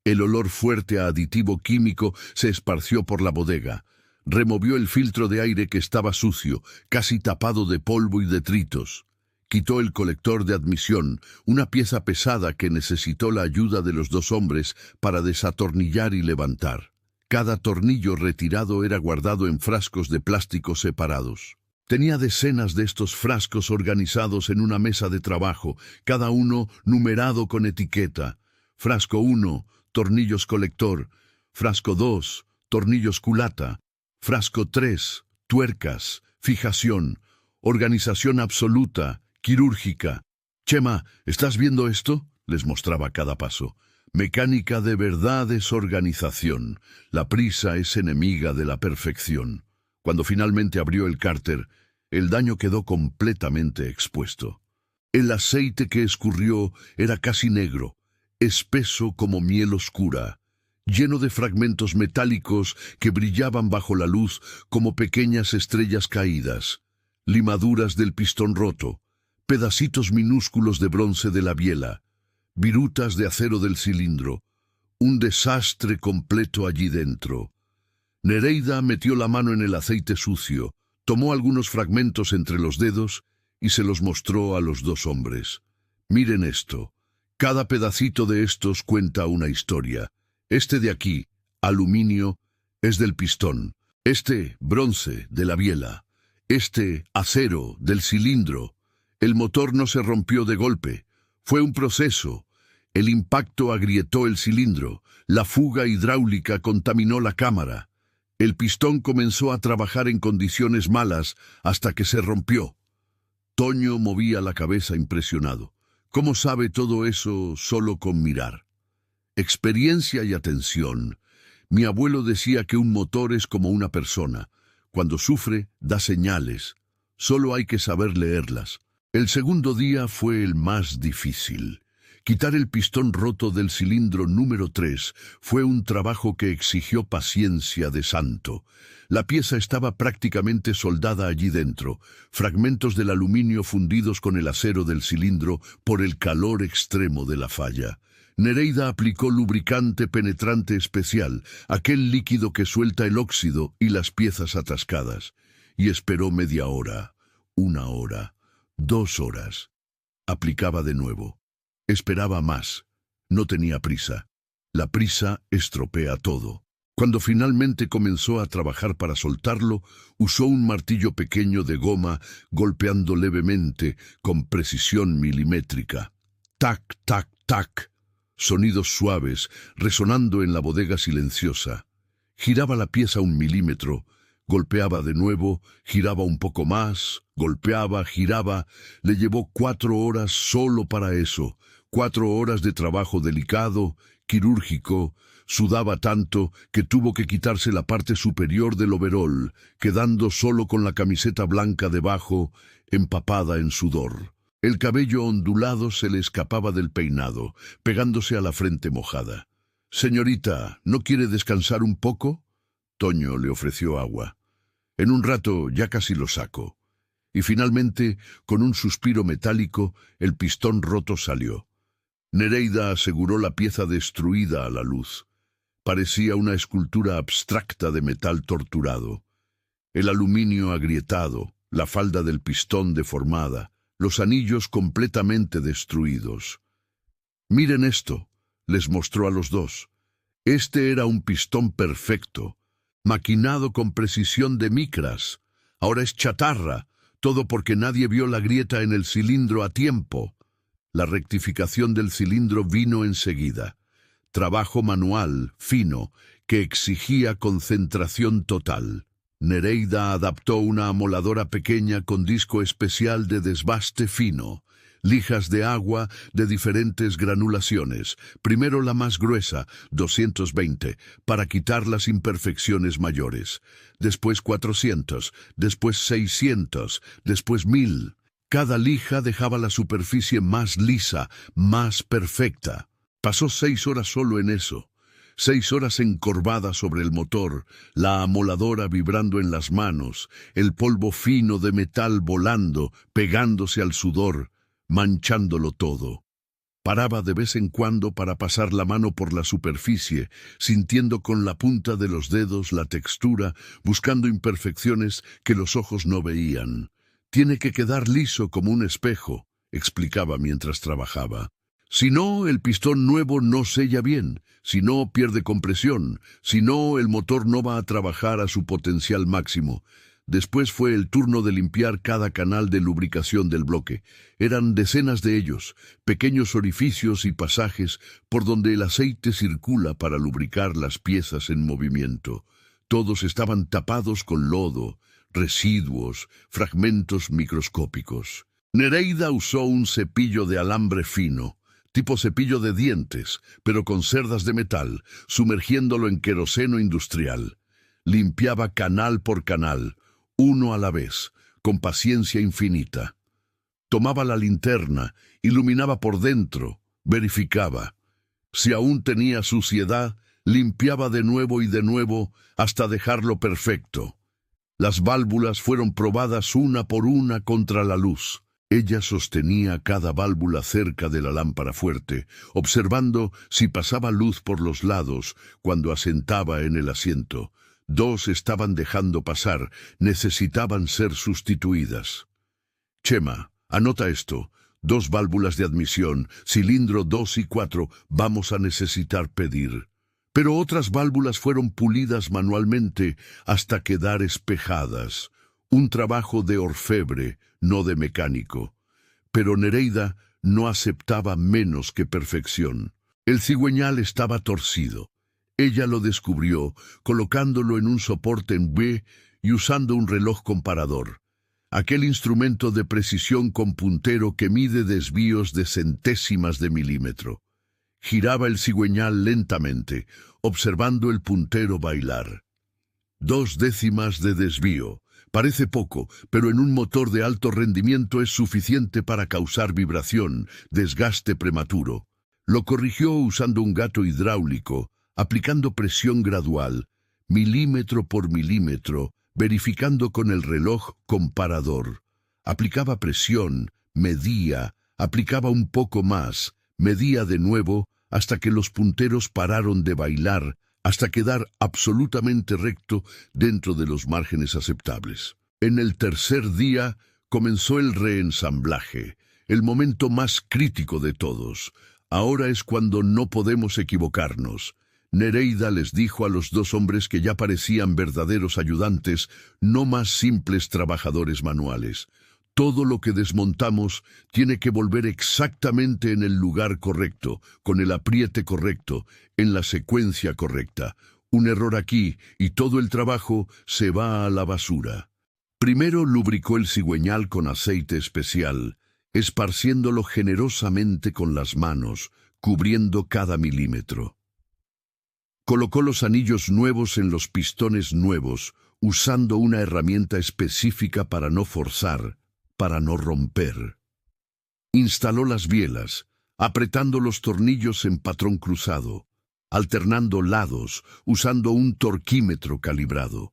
El olor fuerte a aditivo químico se esparció por la bodega. Removió el filtro de aire que estaba sucio, casi tapado de polvo y detritos. Quitó el colector de admisión, una pieza pesada que necesitó la ayuda de los dos hombres para desatornillar y levantar. Cada tornillo retirado era guardado en frascos de plástico separados. Tenía decenas de estos frascos organizados en una mesa de trabajo, cada uno numerado con etiqueta. Frasco 1, tornillos colector. Frasco 2, tornillos culata. Frasco 3, tuercas, fijación, organización absoluta, quirúrgica. «Chema, ¿estás viendo esto?», les mostraba cada paso. «Mecánica de verdad es organización. La prisa es enemiga de la perfección». Cuando finalmente abrió el cárter, el daño quedó completamente expuesto. El aceite que escurrió era casi negro, espeso como miel oscura, lleno de fragmentos metálicos que brillaban bajo la luz como pequeñas estrellas caídas, limaduras del pistón roto, pedacitos minúsculos de bronce de la biela, virutas de acero del cilindro, un desastre completo allí dentro. Nereida metió la mano en el aceite sucio, tomó algunos fragmentos entre los dedos y se los mostró a los dos hombres. «Miren esto. Cada pedacito de estos cuenta una historia. Este de aquí, aluminio, es del pistón. Este, bronce, de la biela. Este, acero, del cilindro. El motor no se rompió de golpe. Fue un proceso. El impacto agrietó el cilindro. La fuga hidráulica contaminó la cámara. El pistón comenzó a trabajar en condiciones malas hasta que se rompió». Toño movía la cabeza impresionado. ¿Cómo sabe todo eso solo con mirar? Experiencia y atención. Mi abuelo decía que un motor es como una persona. Cuando sufre, da señales. Solo hay que saber leerlas. El segundo día fue el más difícil. Quitar el pistón roto del cilindro número 3 fue un trabajo que exigió paciencia de santo. La pieza estaba prácticamente soldada allí dentro, fragmentos del aluminio fundidos con el acero del cilindro por el calor extremo de la falla. Nereida aplicó lubricante penetrante especial, aquel líquido que suelta el óxido y las piezas atascadas, y esperó media hora, 1 hora, 2 horas. Aplicaba de nuevo. Esperaba más. No tenía prisa. La prisa estropea todo. Cuando finalmente comenzó a trabajar para soltarlo, usó un martillo pequeño de goma, golpeando levemente, con precisión milimétrica. Tac, tac, tac. Sonidos suaves, resonando en la bodega silenciosa. Giraba la pieza 1 milímetro, golpeaba de nuevo, giraba un poco más, golpeaba, giraba. Le llevó 4 horas solo para eso. 4 horas de trabajo delicado, quirúrgico. Sudaba tanto que tuvo que quitarse la parte superior del overol, quedando solo con la camiseta blanca debajo, empapada en sudor. El cabello ondulado se le escapaba del peinado, pegándose a la frente mojada. «Señorita, ¿no quiere descansar un poco?». Toño le ofreció agua. «En un rato ya casi lo saco». Y finalmente, con un suspiro metálico, el pistón roto salió. Nereida aseguró la pieza destruida a la luz. Parecía una escultura abstracta de metal torturado. El aluminio agrietado, la falda del pistón deformada, los anillos completamente destruidos. «Miren esto», les mostró a los dos. Este era un pistón perfecto, maquinado con precisión de micras. Ahora es chatarra, todo porque nadie vio la grieta en el cilindro a tiempo. La rectificación del cilindro vino enseguida. Trabajo manual, fino, que exigía concentración total. Nereida adaptó una amoladora pequeña con disco especial de desbaste fino, lijas de agua de diferentes granulaciones, primero la más gruesa, 220, para quitar las imperfecciones mayores, después 400, después 600, después 1000. Cada lija dejaba la superficie más lisa, más perfecta. Pasó 6 horas solo en eso. 6 horas encorvada sobre el motor, la amoladora vibrando en las manos, el polvo fino de metal volando, pegándose al sudor, manchándolo todo. Paraba de vez en cuando para pasar la mano por la superficie, sintiendo con la punta de los dedos la textura, buscando imperfecciones que los ojos no veían. «Tiene que quedar liso como un espejo», explicaba mientras trabajaba. «Si no, el pistón nuevo no sella bien, si no, pierde compresión, si no, el motor no va a trabajar a su potencial máximo». Después fue el turno de limpiar cada canal de lubricación del bloque. Eran decenas de ellos, pequeños orificios y pasajes por donde el aceite circula para lubricar las piezas en movimiento. Todos estaban tapados con lodo, residuos, fragmentos microscópicos. Nereida usó un cepillo de alambre fino, tipo cepillo de dientes, pero con cerdas de metal, sumergiéndolo en queroseno industrial. Limpiaba canal por canal, uno a la vez, con paciencia infinita. Tomaba la linterna, iluminaba por dentro, verificaba. Si aún tenía suciedad, limpiaba de nuevo y de nuevo hasta dejarlo perfecto. Las válvulas fueron probadas una por una contra la luz. Ella sostenía cada válvula cerca de la lámpara fuerte, observando si pasaba luz por los lados cuando asentaba en el asiento. 2 estaban dejando pasar, necesitaban ser sustituidas. «Chema, anota esto. 2 válvulas de admisión, cilindro 2 y 4, vamos a necesitar pedir». Pero otras válvulas fueron pulidas manualmente hasta quedar espejadas. Un trabajo de orfebre, no de mecánico. Pero Nereida no aceptaba menos que perfección. El cigüeñal estaba torcido. Ella lo descubrió, colocándolo en un soporte en B y usando un reloj comparador. Aquel instrumento de precisión con puntero que mide desvíos de centésimas de milímetro. Giraba el cigüeñal lentamente, observando el puntero bailar. 2 décimas de desvío. Parece poco, pero en un motor de alto rendimiento es suficiente para causar vibración, desgaste prematuro. Lo corrigió usando un gato hidráulico, aplicando presión gradual, milímetro por milímetro, verificando con el reloj comparador. Aplicaba presión, medía, aplicaba un poco más, medía de nuevo, hasta que los punteros pararon de bailar, hasta quedar absolutamente recto dentro de los márgenes aceptables. En el tercer día comenzó el reensamblaje, el momento más crítico de todos. Ahora es cuando no podemos equivocarnos. Nereida les dijo a los 2 hombres que ya parecían verdaderos ayudantes, no más simples trabajadores manuales. Todo lo que desmontamos tiene que volver exactamente en el lugar correcto, con el apriete correcto, en la secuencia correcta. Un error aquí y todo el trabajo se va a la basura. Primero lubricó el cigüeñal con aceite especial, esparciéndolo generosamente con las manos, cubriendo cada milímetro. Colocó los anillos nuevos en los pistones nuevos, usando una herramienta específica para no forzar, para no romper. Instaló las bielas, apretando los tornillos en patrón cruzado, alternando lados, usando un torquímetro calibrado.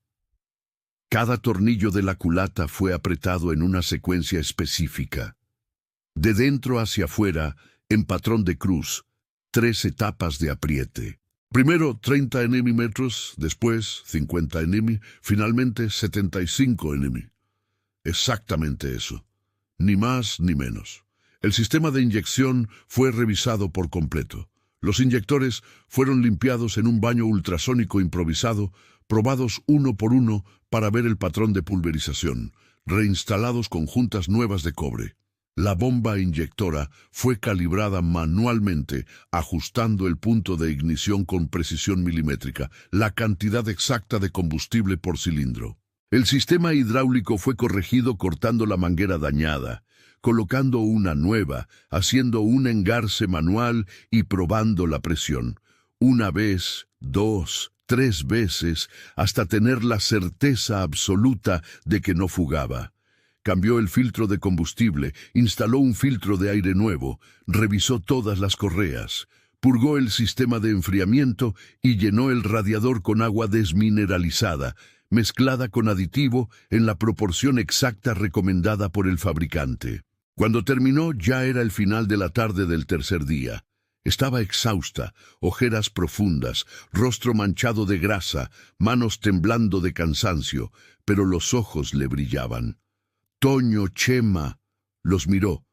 Cada tornillo de la culata fue apretado en una secuencia específica. De dentro hacia afuera, en patrón de cruz, 3 etapas de apriete. Primero 30 nm, después 50 nm, finalmente 75 nm. Exactamente eso. Ni más ni menos. El sistema de inyección fue revisado por completo. Los inyectores fueron limpiados en un baño ultrasónico improvisado, probados uno por uno para ver el patrón de pulverización, reinstalados con juntas nuevas de cobre. La bomba inyectora fue calibrada manualmente, ajustando el punto de ignición con precisión milimétrica, la cantidad exacta de combustible por cilindro. El sistema hidráulico fue corregido cortando la manguera dañada, colocando una nueva, haciendo un engarce manual y probando la presión. Una vez, dos, tres veces, hasta tener la certeza absoluta de que no fugaba. Cambió el filtro de combustible, instaló un filtro de aire nuevo, revisó todas las correas, purgó el sistema de enfriamiento y llenó el radiador con agua desmineralizada, mezclada con aditivo en la proporción exacta recomendada por el fabricante. Cuando terminó, ya era el final de la tarde del tercer día. Estaba exhausta, ojeras profundas, rostro manchado de grasa, manos temblando de cansancio, pero los ojos le brillaban. Toño, Chema, los miró.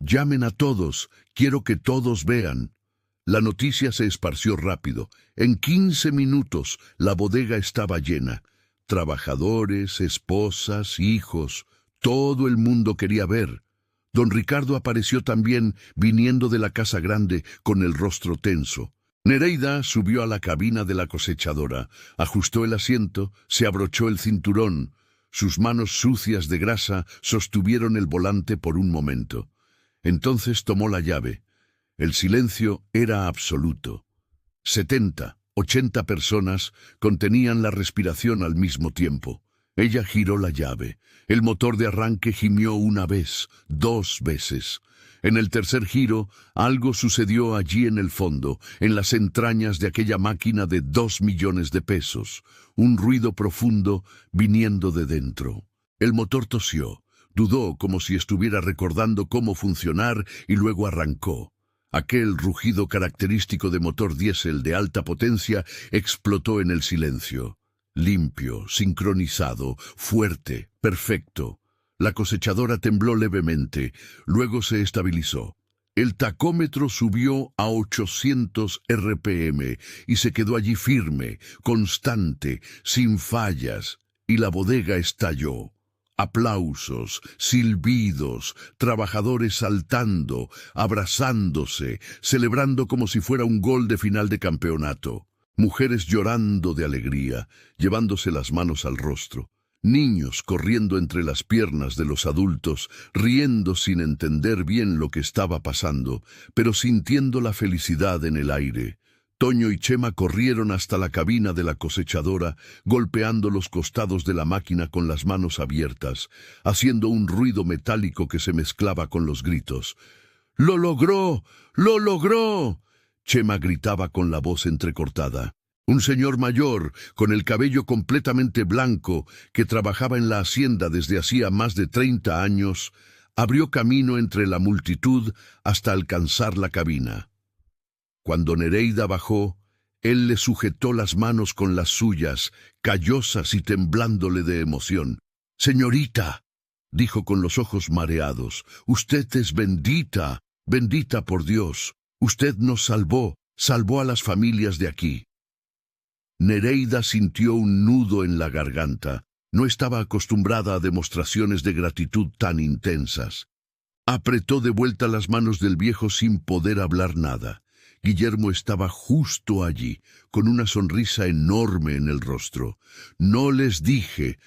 Llamen a todos, quiero que todos vean. La noticia se esparció rápido. En 15 minutos la bodega estaba llena. Trabajadores, esposas, hijos, todo el mundo quería ver. Don Ricardo apareció también, viniendo de la casa grande, con el rostro tenso. Nereida subió a la cabina de la cosechadora, ajustó el asiento, se abrochó el cinturón. Sus manos sucias de grasa sostuvieron el volante por un momento. Entonces tomó la llave. El silencio era absoluto. 70, 80 personas contenían la respiración al mismo tiempo. Ella giró la llave. El motor de arranque gimió una vez, dos veces. En el tercer giro, algo sucedió allí en el fondo, en las entrañas de aquella máquina de 2 millones de pesos. Un ruido profundo viniendo de dentro. El motor tosió, dudó como si estuviera recordando cómo funcionar y luego arrancó. Aquel rugido característico de motor diésel de alta potencia explotó en el silencio. Limpio, sincronizado, fuerte, perfecto. La cosechadora tembló levemente, luego se estabilizó. El tacómetro subió a 800 RPM y se quedó allí firme, constante, sin fallas, y la bodega estalló. Aplausos, silbidos, trabajadores saltando, abrazándose, celebrando como si fuera un gol de final de campeonato. Mujeres llorando de alegría, llevándose las manos al rostro. Niños corriendo entre las piernas de los adultos, riendo sin entender bien lo que estaba pasando, pero sintiendo la felicidad en el aire. Toño y Chema corrieron hasta la cabina de la cosechadora, golpeando los costados de la máquina con las manos abiertas, haciendo un ruido metálico que se mezclaba con los gritos. ¡Lo logró! ¡Lo logró! Chema gritaba con la voz entrecortada. Un señor mayor, con el cabello completamente blanco, que trabajaba en la hacienda desde hacía más de 30 años, abrió camino entre la multitud hasta alcanzar la cabina. Cuando Nereida bajó, él le sujetó las manos con las suyas, callosas y temblándole de emoción. «Señorita», dijo con los ojos mareados, «usted es bendita, bendita por Dios. Usted nos salvó, salvó a las familias de aquí». Nereida sintió un nudo en la garganta. No estaba acostumbrada a demostraciones de gratitud tan intensas. Apretó de vuelta las manos del viejo sin poder hablar nada. Guillermo estaba justo allí, con una sonrisa enorme en el rostro. No les dije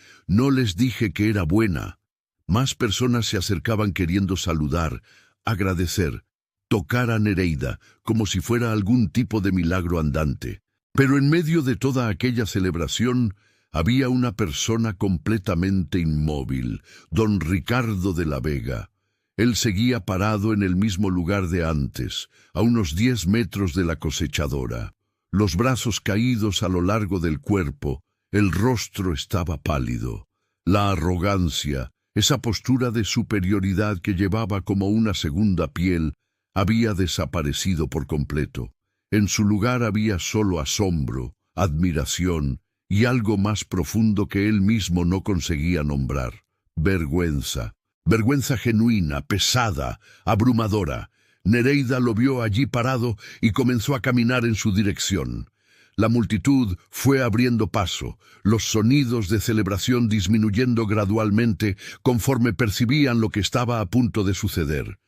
que era buena. Más personas se acercaban queriendo saludar, agradecer, tocar a Nereida, como si fuera algún tipo de milagro andante. Pero en medio de toda aquella celebración había una persona completamente inmóvil, don Ricardo de la Vega. Él seguía parado en el mismo lugar de antes, a unos 10 metros de la cosechadora. Los brazos caídos a lo largo del cuerpo, el rostro estaba pálido. La arrogancia, esa postura de superioridad que llevaba como una segunda piel, había desaparecido por completo. En su lugar había solo asombro, admiración y algo más profundo que él mismo no conseguía nombrar: vergüenza. Vergüenza genuina, pesada, abrumadora. Nereida lo vio allí parado y comenzó a caminar en su dirección. La multitud fue abriendo paso, los sonidos de celebración disminuyendo gradualmente conforme percibían lo que estaba a punto de suceder.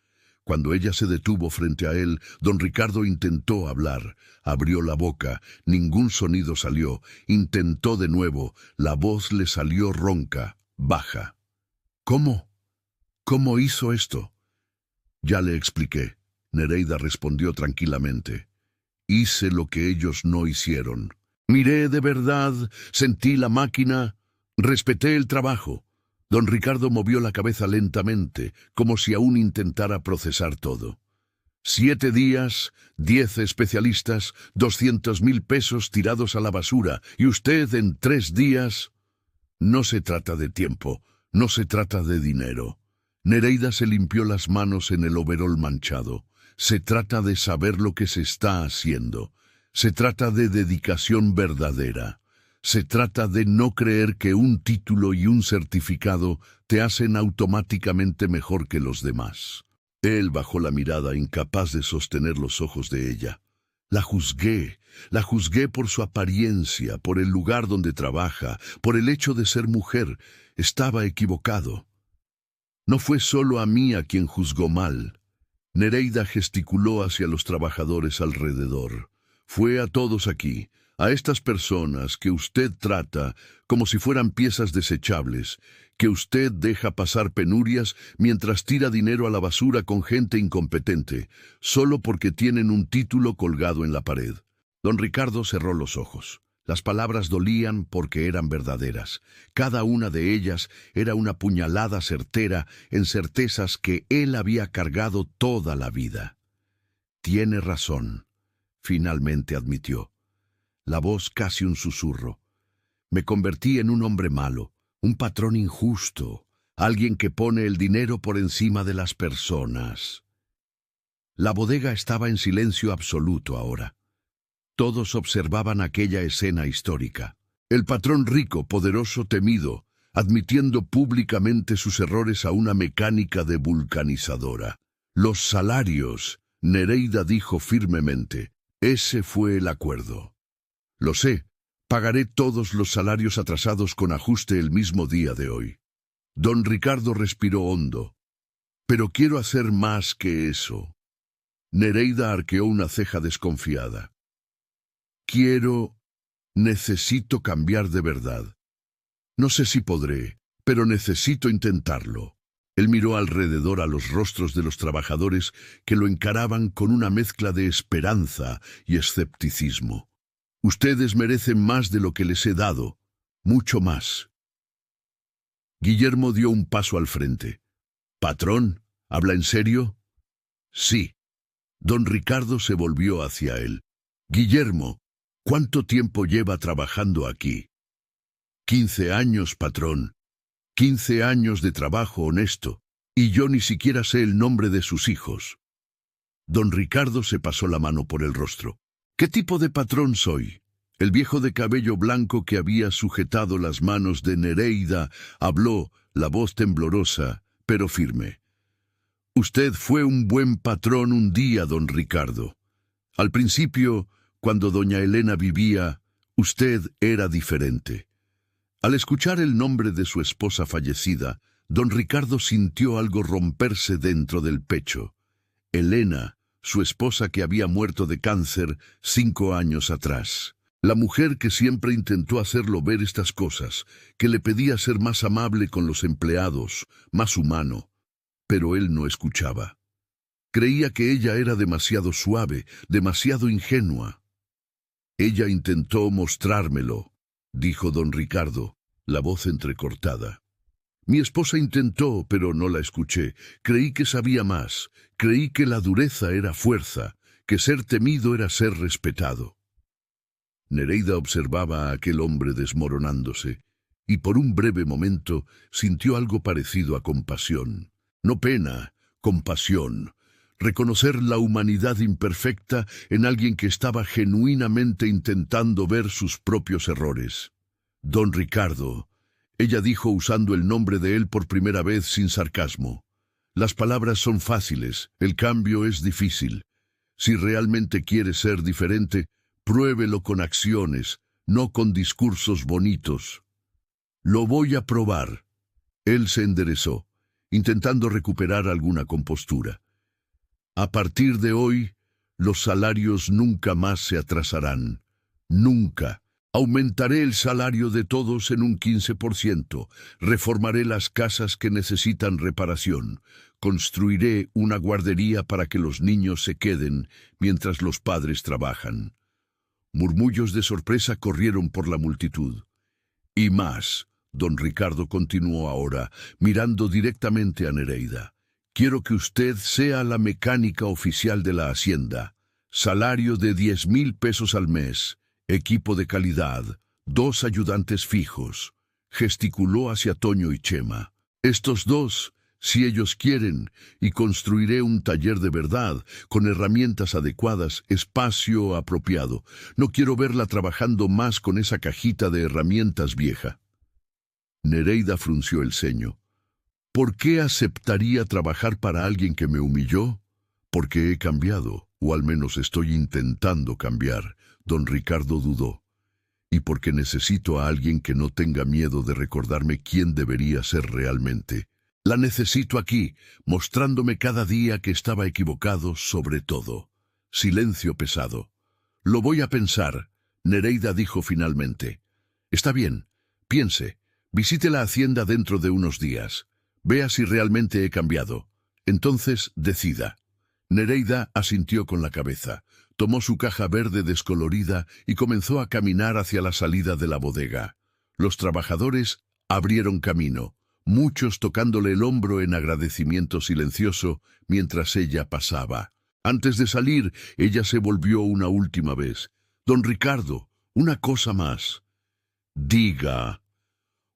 Cuando ella se detuvo frente a él, don Ricardo intentó hablar. Abrió la boca, ningún sonido salió. Intentó de nuevo, la voz le salió ronca, baja. «¿Cómo? ¿Cómo hizo esto?» «Ya le expliqué», Nereida respondió tranquilamente. «Hice lo que ellos no hicieron. Miré de verdad, sentí la máquina, respeté el trabajo». Don Ricardo movió la cabeza lentamente, como si aún intentara procesar todo. 7 días, 10 especialistas, 200.000 pesos tirados a la basura, y usted en 3 días... No se trata de tiempo, no se trata de dinero. Nereida se limpió las manos en el overol manchado. Se trata de saber lo que se está haciendo. Se trata de dedicación verdadera. Se trata de no creer que un título y un certificado te hacen automáticamente mejor que los demás. Él bajó la mirada, incapaz de sostener los ojos de ella. La juzgué por su apariencia, por el lugar donde trabaja, por el hecho de ser mujer. Estaba equivocado. No fue solo a mí a quien juzgó mal. Nereida gesticuló hacia los trabajadores alrededor. Fue a todos aquí. A estas personas que usted trata como si fueran piezas desechables, que usted deja pasar penurias mientras tira dinero a la basura con gente incompetente, solo porque tienen un título colgado en la pared. Don Ricardo cerró los ojos. Las palabras dolían porque eran verdaderas. Cada una de ellas era una puñalada certera en certezas que él había cargado toda la vida. «Tiene razón», finalmente admitió. La voz casi un susurro. «Me convertí en un hombre malo, un patrón injusto, alguien que pone el dinero por encima de las personas». La bodega estaba en silencio absoluto ahora. Todos observaban aquella escena histórica. El patrón rico, poderoso, temido, admitiendo públicamente sus errores a una mecánica de vulcanizadora. «Los salarios», Nereida dijo firmemente. «Ese fue el acuerdo». «Lo sé, pagaré todos los salarios atrasados con ajuste el mismo día de hoy». Don Ricardo respiró hondo. «Pero quiero hacer más que eso». Nereida arqueó una ceja desconfiada. Necesito cambiar de verdad. No sé si podré, pero necesito intentarlo». Él miró alrededor a los rostros de los trabajadores que lo encaraban con una mezcla de esperanza y escepticismo. «Ustedes merecen más de lo que les he dado, mucho más». Guillermo dio un paso al frente. «¿Patrón? ¿Habla en serio?» «Sí». Don Ricardo se volvió hacia él. «Guillermo, ¿cuánto tiempo lleva trabajando aquí?» 15 años, patrón. 15 años de trabajo honesto, y yo ni siquiera sé el nombre de sus hijos». Don Ricardo se pasó la mano por el rostro. «¿Qué tipo de patrón soy?» El viejo de cabello blanco que había sujetado las manos de Nereida habló, la voz temblorosa, pero firme. «Usted fue un buen patrón un día, don Ricardo. Al principio, cuando doña Elena vivía, usted era diferente». Al escuchar el nombre de su esposa fallecida, don Ricardo sintió algo romperse dentro del pecho. Elena, su esposa que había muerto de cáncer 5 años atrás. La mujer que siempre intentó hacerlo ver estas cosas, que le pedía ser más amable con los empleados, más humano. Pero él no escuchaba. Creía que ella era demasiado suave, demasiado ingenua. «Ella intentó mostrármelo», dijo don Ricardo, la voz entrecortada. «Mi esposa intentó, pero no la escuché. Creí que sabía más. Creí que la dureza era fuerza, que ser temido era ser respetado». Nereida observaba a aquel hombre desmoronándose, y por un breve momento sintió algo parecido a compasión. No pena, compasión. Reconocer la humanidad imperfecta en alguien que estaba genuinamente intentando ver sus propios errores. «Don Ricardo, Ella dijo usando el nombre de él por primera vez sin sarcasmo. Las palabras son fáciles, el cambio es difícil. Si realmente quiere ser diferente, pruébelo con acciones, no con discursos bonitos. Lo voy a probar. Él se enderezó, intentando recuperar alguna compostura. A partir de hoy, los salarios nunca más se atrasarán. Nunca. Aumentaré el salario de todos en un 15%. Reformaré las casas que necesitan reparación. Construiré una guardería para que los niños se queden mientras los padres trabajan. Murmullos de sorpresa corrieron por la multitud. Y más, don Ricardo continuó ahora, mirando directamente a Nereida. Quiero que usted sea la mecánica oficial de la hacienda. Salario de 10,000 pesos al mes. Equipo de calidad, 2 ayudantes fijos. Gesticuló hacia Toño y Chema. Estos dos, si ellos quieren, y construiré un taller de verdad, con herramientas adecuadas, espacio apropiado. No quiero verla trabajando más con esa cajita de herramientas vieja. Nereida frunció el ceño. ¿Por qué aceptaría trabajar para alguien que me humilló? Porque he cambiado, o al menos estoy intentando cambiar. Don Ricardo dudó. Y porque necesito a alguien que no tenga miedo de recordarme quién debería ser realmente. La necesito aquí, mostrándome cada día que estaba equivocado sobre todo. Silencio pesado. Lo voy a pensar, Nereida dijo finalmente. Está bien, piense. Visite la hacienda dentro de unos días. Vea si realmente he cambiado. Entonces, decida. Nereida asintió con la cabeza. Tomó su caja verde descolorida y comenzó a caminar hacia la salida de la bodega. Los trabajadores abrieron camino, muchos tocándole el hombro en agradecimiento silencioso mientras ella pasaba. Antes de salir, ella se volvió una última vez. Don Ricardo, una cosa más. Diga.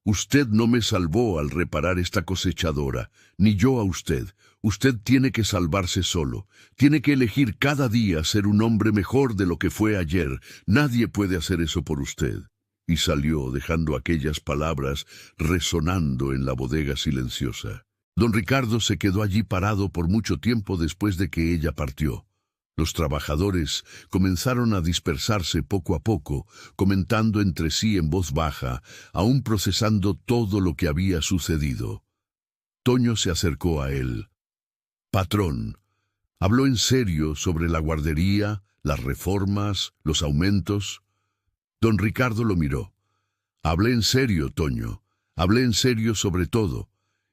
Usted no me salvó al reparar esta cosechadora, ni yo a usted. Usted tiene que salvarse solo. Tiene que elegir cada día ser un hombre mejor de lo que fue ayer. Nadie puede hacer eso por usted. Y salió, dejando aquellas palabras resonando en la bodega silenciosa. Don Ricardo se quedó allí parado por mucho tiempo después de que ella partió. Los trabajadores comenzaron a dispersarse poco a poco, comentando entre sí en voz baja, aún procesando todo lo que había sucedido. Toño se acercó a él. Patrón, habló en serio sobre la guardería, las reformas, los aumentos. Don Ricardo lo miró. Hablé en serio, Toño. Hablé en serio sobre todo.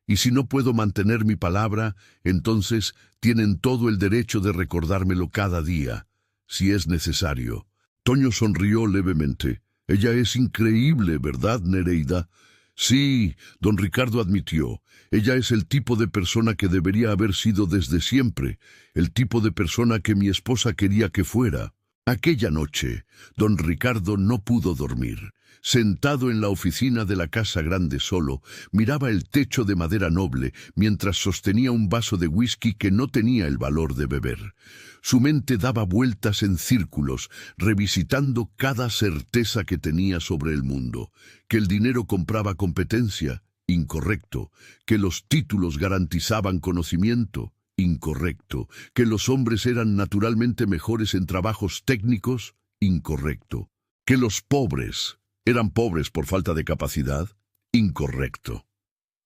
Y si no puedo mantener mi palabra, entonces tienen todo el derecho de recordármelo cada día, si es necesario. Toño sonrió levemente. Ella es increíble, ¿verdad, Nereida? Sí, don Ricardo admitió. Ella es el tipo de persona que debería haber sido desde siempre, el tipo de persona que mi esposa quería que fuera. Aquella noche, don Ricardo no pudo dormir. Sentado en la oficina de la casa grande solo, miraba el techo de madera noble mientras sostenía un vaso de whisky que no tenía el valor de beber. Su mente daba vueltas en círculos, revisitando cada certeza que tenía sobre el mundo. Que el dinero compraba competencia, incorrecto. Que los títulos garantizaban conocimiento, incorrecto. Que los hombres eran naturalmente mejores en trabajos técnicos, incorrecto. Que los pobres eran pobres por falta de capacidad, incorrecto.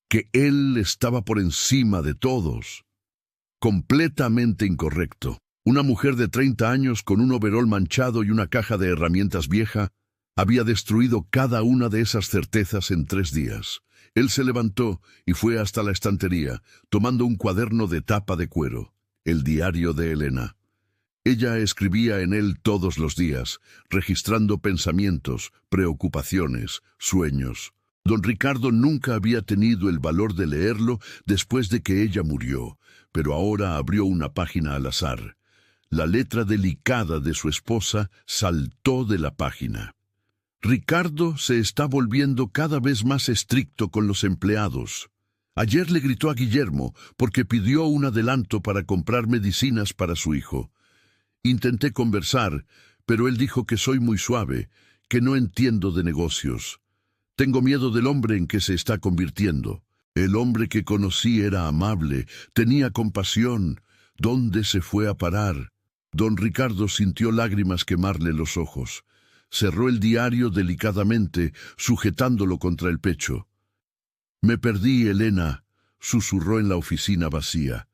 Que él estaba por encima de todos, completamente incorrecto. Una mujer de 30 años con un overol manchado y una caja de herramientas vieja había destruido cada una de esas certezas en 3 días. Él se levantó y fue hasta la estantería, tomando un cuaderno de tapa de cuero, el diario de Elena. Ella escribía en él todos los días, registrando pensamientos, preocupaciones, sueños. Don Ricardo nunca había tenido el valor de leerlo después de que ella murió, pero ahora abrió una página al azar. La letra delicada de su esposa saltó de la página. Ricardo se está volviendo cada vez más estricto con los empleados. Ayer le gritó a Guillermo porque pidió un adelanto para comprar medicinas para su hijo. Intenté conversar, pero él dijo que soy muy suave, que no entiendo de negocios. Tengo miedo del hombre en que se está convirtiendo. El hombre que conocí era amable, tenía compasión. ¿Dónde se fue a parar? Don Ricardo sintió lágrimas quemarle los ojos. Cerró el diario delicadamente, sujetándolo contra el pecho. «Me perdí, Elena», susurró en la oficina vacía.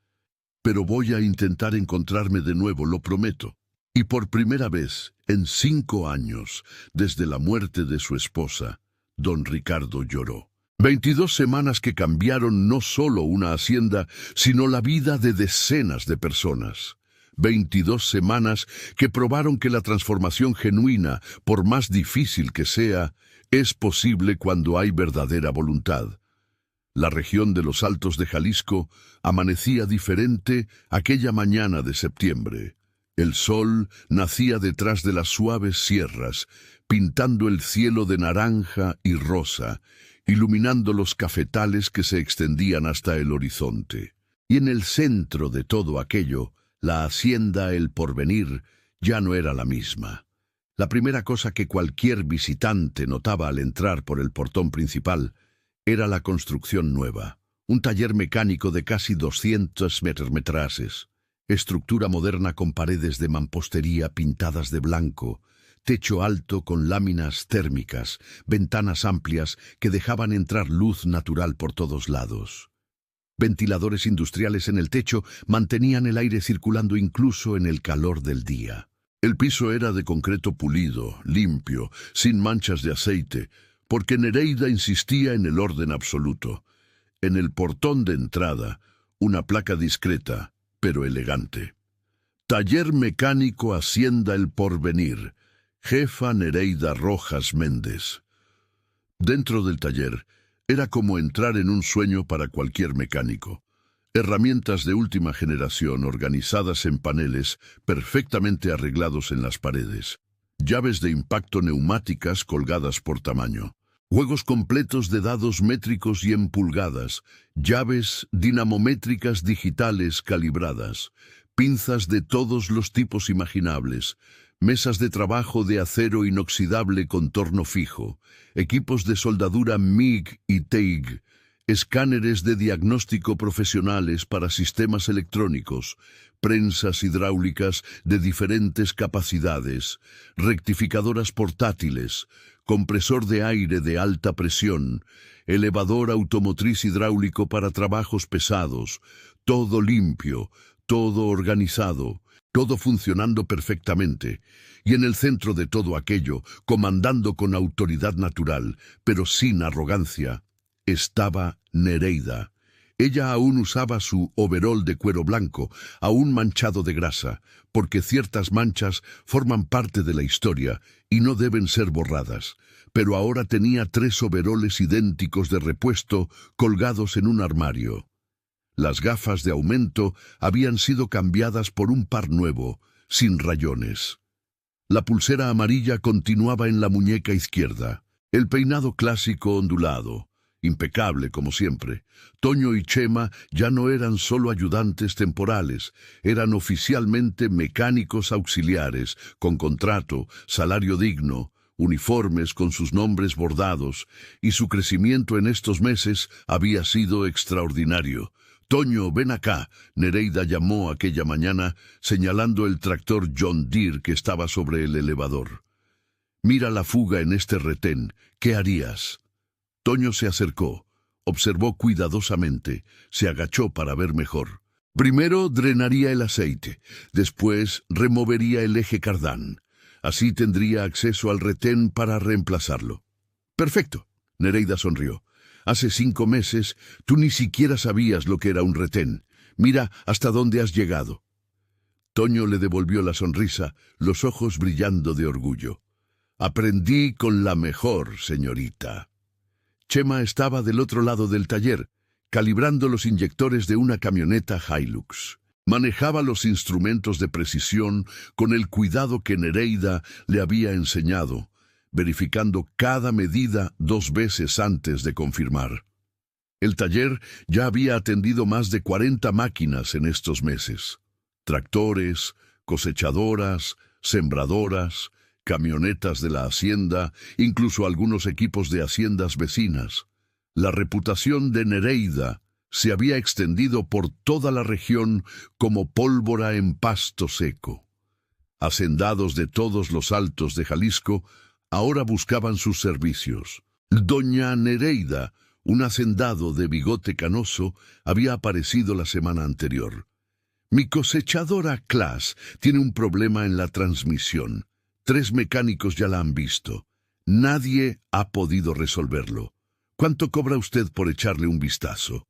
«Pero voy a intentar encontrarme de nuevo, lo prometo». Y por primera vez, en 5 años, desde la muerte de su esposa, don Ricardo lloró. 22 semanas que cambiaron no solo una hacienda, sino la vida de decenas de personas. 22 semanas que probaron que la transformación genuina, por más difícil que sea, es posible cuando hay verdadera voluntad. La región de los Altos de Jalisco amanecía diferente aquella mañana de septiembre. El sol nacía detrás de las suaves sierras, pintando el cielo de naranja y rosa, iluminando los cafetales que se extendían hasta el horizonte. Y en el centro de todo aquello, la hacienda El Porvenir ya no era la misma. La primera cosa que cualquier visitante notaba al entrar por el portón principal era la construcción nueva. Un taller mecánico de casi 200 metrases. Estructura moderna con paredes de mampostería pintadas de blanco, techo alto con láminas térmicas, ventanas amplias que dejaban entrar luz natural por todos lados. Ventiladores industriales en el techo mantenían el aire circulando incluso en el calor del día. El piso era de concreto pulido, limpio, sin manchas de aceite, porque Nereida insistía en el orden absoluto. En el portón de entrada, una placa discreta, pero elegante. Taller Mecánico Hacienda El Porvenir, jefa Nereida Rojas Méndez. Dentro del taller, era como entrar en un sueño para cualquier mecánico. Herramientas de última generación organizadas en paneles perfectamente arreglados en las paredes. Llaves de impacto neumáticas colgadas por tamaño. Juegos completos de dados métricos y en pulgadas, llaves dinamométricas digitales calibradas, pinzas de todos los tipos imaginables, mesas de trabajo de acero inoxidable con torno fijo, equipos de soldadura MIG y TIG, escáneres de diagnóstico profesionales para sistemas electrónicos, prensas hidráulicas de diferentes capacidades, rectificadoras portátiles, compresor de aire de alta presión, elevador automotriz hidráulico para trabajos pesados, todo limpio, todo organizado, todo funcionando perfectamente, y en el centro de todo aquello, comandando con autoridad natural, pero sin arrogancia, estaba Nereida. Ella aún usaba su overol de cuero blanco, aún manchado de grasa, porque ciertas manchas forman parte de la historia y no deben ser borradas, pero ahora tenía 3 overoles idénticos de repuesto colgados en un armario. Las gafas de aumento habían sido cambiadas por un par nuevo, sin rayones. La pulsera amarilla continuaba en la muñeca izquierda. El peinado clásico ondulado, impecable como siempre. Toño y Chema ya no eran solo ayudantes temporales, eran oficialmente mecánicos auxiliares, con contrato, salario digno, uniformes con sus nombres bordados, y su crecimiento en estos meses había sido extraordinario. «Toño, ven acá», Nereida llamó aquella mañana, señalando el tractor John Deere que estaba sobre el elevador. «Mira la fuga en este retén, ¿qué harías?» Toño se acercó, observó cuidadosamente, se agachó para ver mejor. Primero drenaría el aceite, después removería el eje cardán. Así tendría acceso al retén para reemplazarlo. «Perfecto», Nereida sonrió. «Hace 5 meses tú ni siquiera sabías lo que era un retén. Mira hasta dónde has llegado». Toño le devolvió la sonrisa, los ojos brillando de orgullo. «Aprendí con la mejor, señorita». Chema estaba del otro lado del taller, calibrando los inyectores de una camioneta Hilux. Manejaba los instrumentos de precisión con el cuidado que Nereida le había enseñado, verificando cada medida 2 veces antes de confirmar. El taller ya había atendido más de 40 máquinas en estos meses. Tractores, cosechadoras, sembradoras, camionetas de la hacienda, incluso algunos equipos de haciendas vecinas. La reputación de Nereida se había extendido por toda la región como pólvora en pasto seco. Hacendados de todos los altos de Jalisco ahora buscaban sus servicios. Doña Nereida, un hacendado de bigote canoso, había aparecido la semana anterior. Mi cosechadora Class tiene un problema en la transmisión. 3 mecánicos ya la han visto. Nadie ha podido resolverlo. ¿Cuánto cobra usted por echarle un vistazo?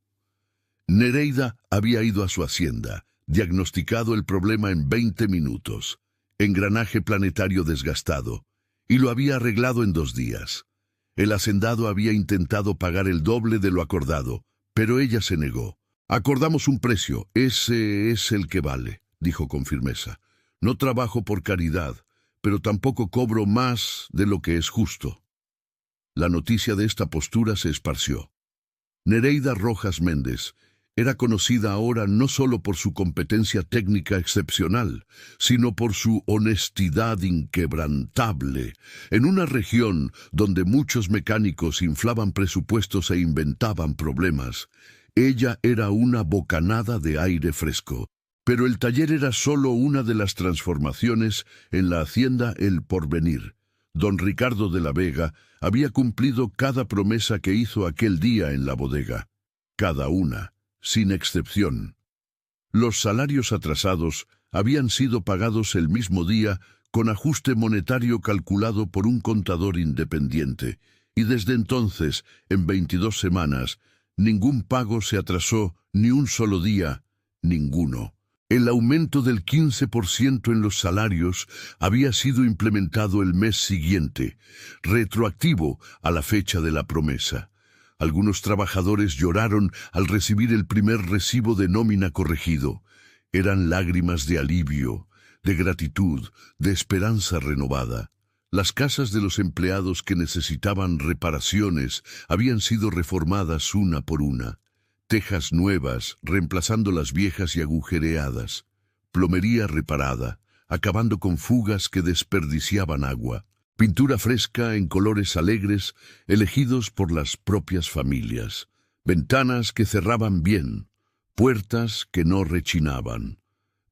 Nereida había ido a su hacienda, diagnosticado el problema en 20 minutos. Engranaje planetario desgastado, y lo había arreglado en 2 días. El hacendado había intentado pagar el doble de lo acordado, pero ella se negó. Acordamos un precio, ese es el que vale, dijo con firmeza. No trabajo por caridad, pero tampoco cobro más de lo que es justo. La noticia de esta postura se esparció. Nereida Rojas Méndez era conocida ahora no solo por su competencia técnica excepcional, sino por su honestidad inquebrantable. En una región donde muchos mecánicos inflaban presupuestos e inventaban problemas, ella era una bocanada de aire fresco. Pero el taller era solo una de las transformaciones en la hacienda El Porvenir. Don Ricardo de la Vega había cumplido cada promesa que hizo aquel día en la bodega. Cada una, sin excepción. Los salarios atrasados habían sido pagados el mismo día con ajuste monetario calculado por un contador independiente, y desde entonces, en 22 semanas, ningún pago se atrasó ni un solo día, ninguno. El aumento del 15% en los salarios había sido implementado el mes siguiente, retroactivo a la fecha de la promesa. Algunos trabajadores lloraron al recibir el primer recibo de nómina corregido. Eran lágrimas de alivio, de gratitud, de esperanza renovada. Las casas de los empleados que necesitaban reparaciones habían sido reformadas una por una. Tejas nuevas, reemplazando las viejas y agujereadas. Plomería reparada, acabando con fugas que desperdiciaban agua. Pintura fresca en colores alegres, elegidos por las propias familias. Ventanas que cerraban bien, puertas que no rechinaban.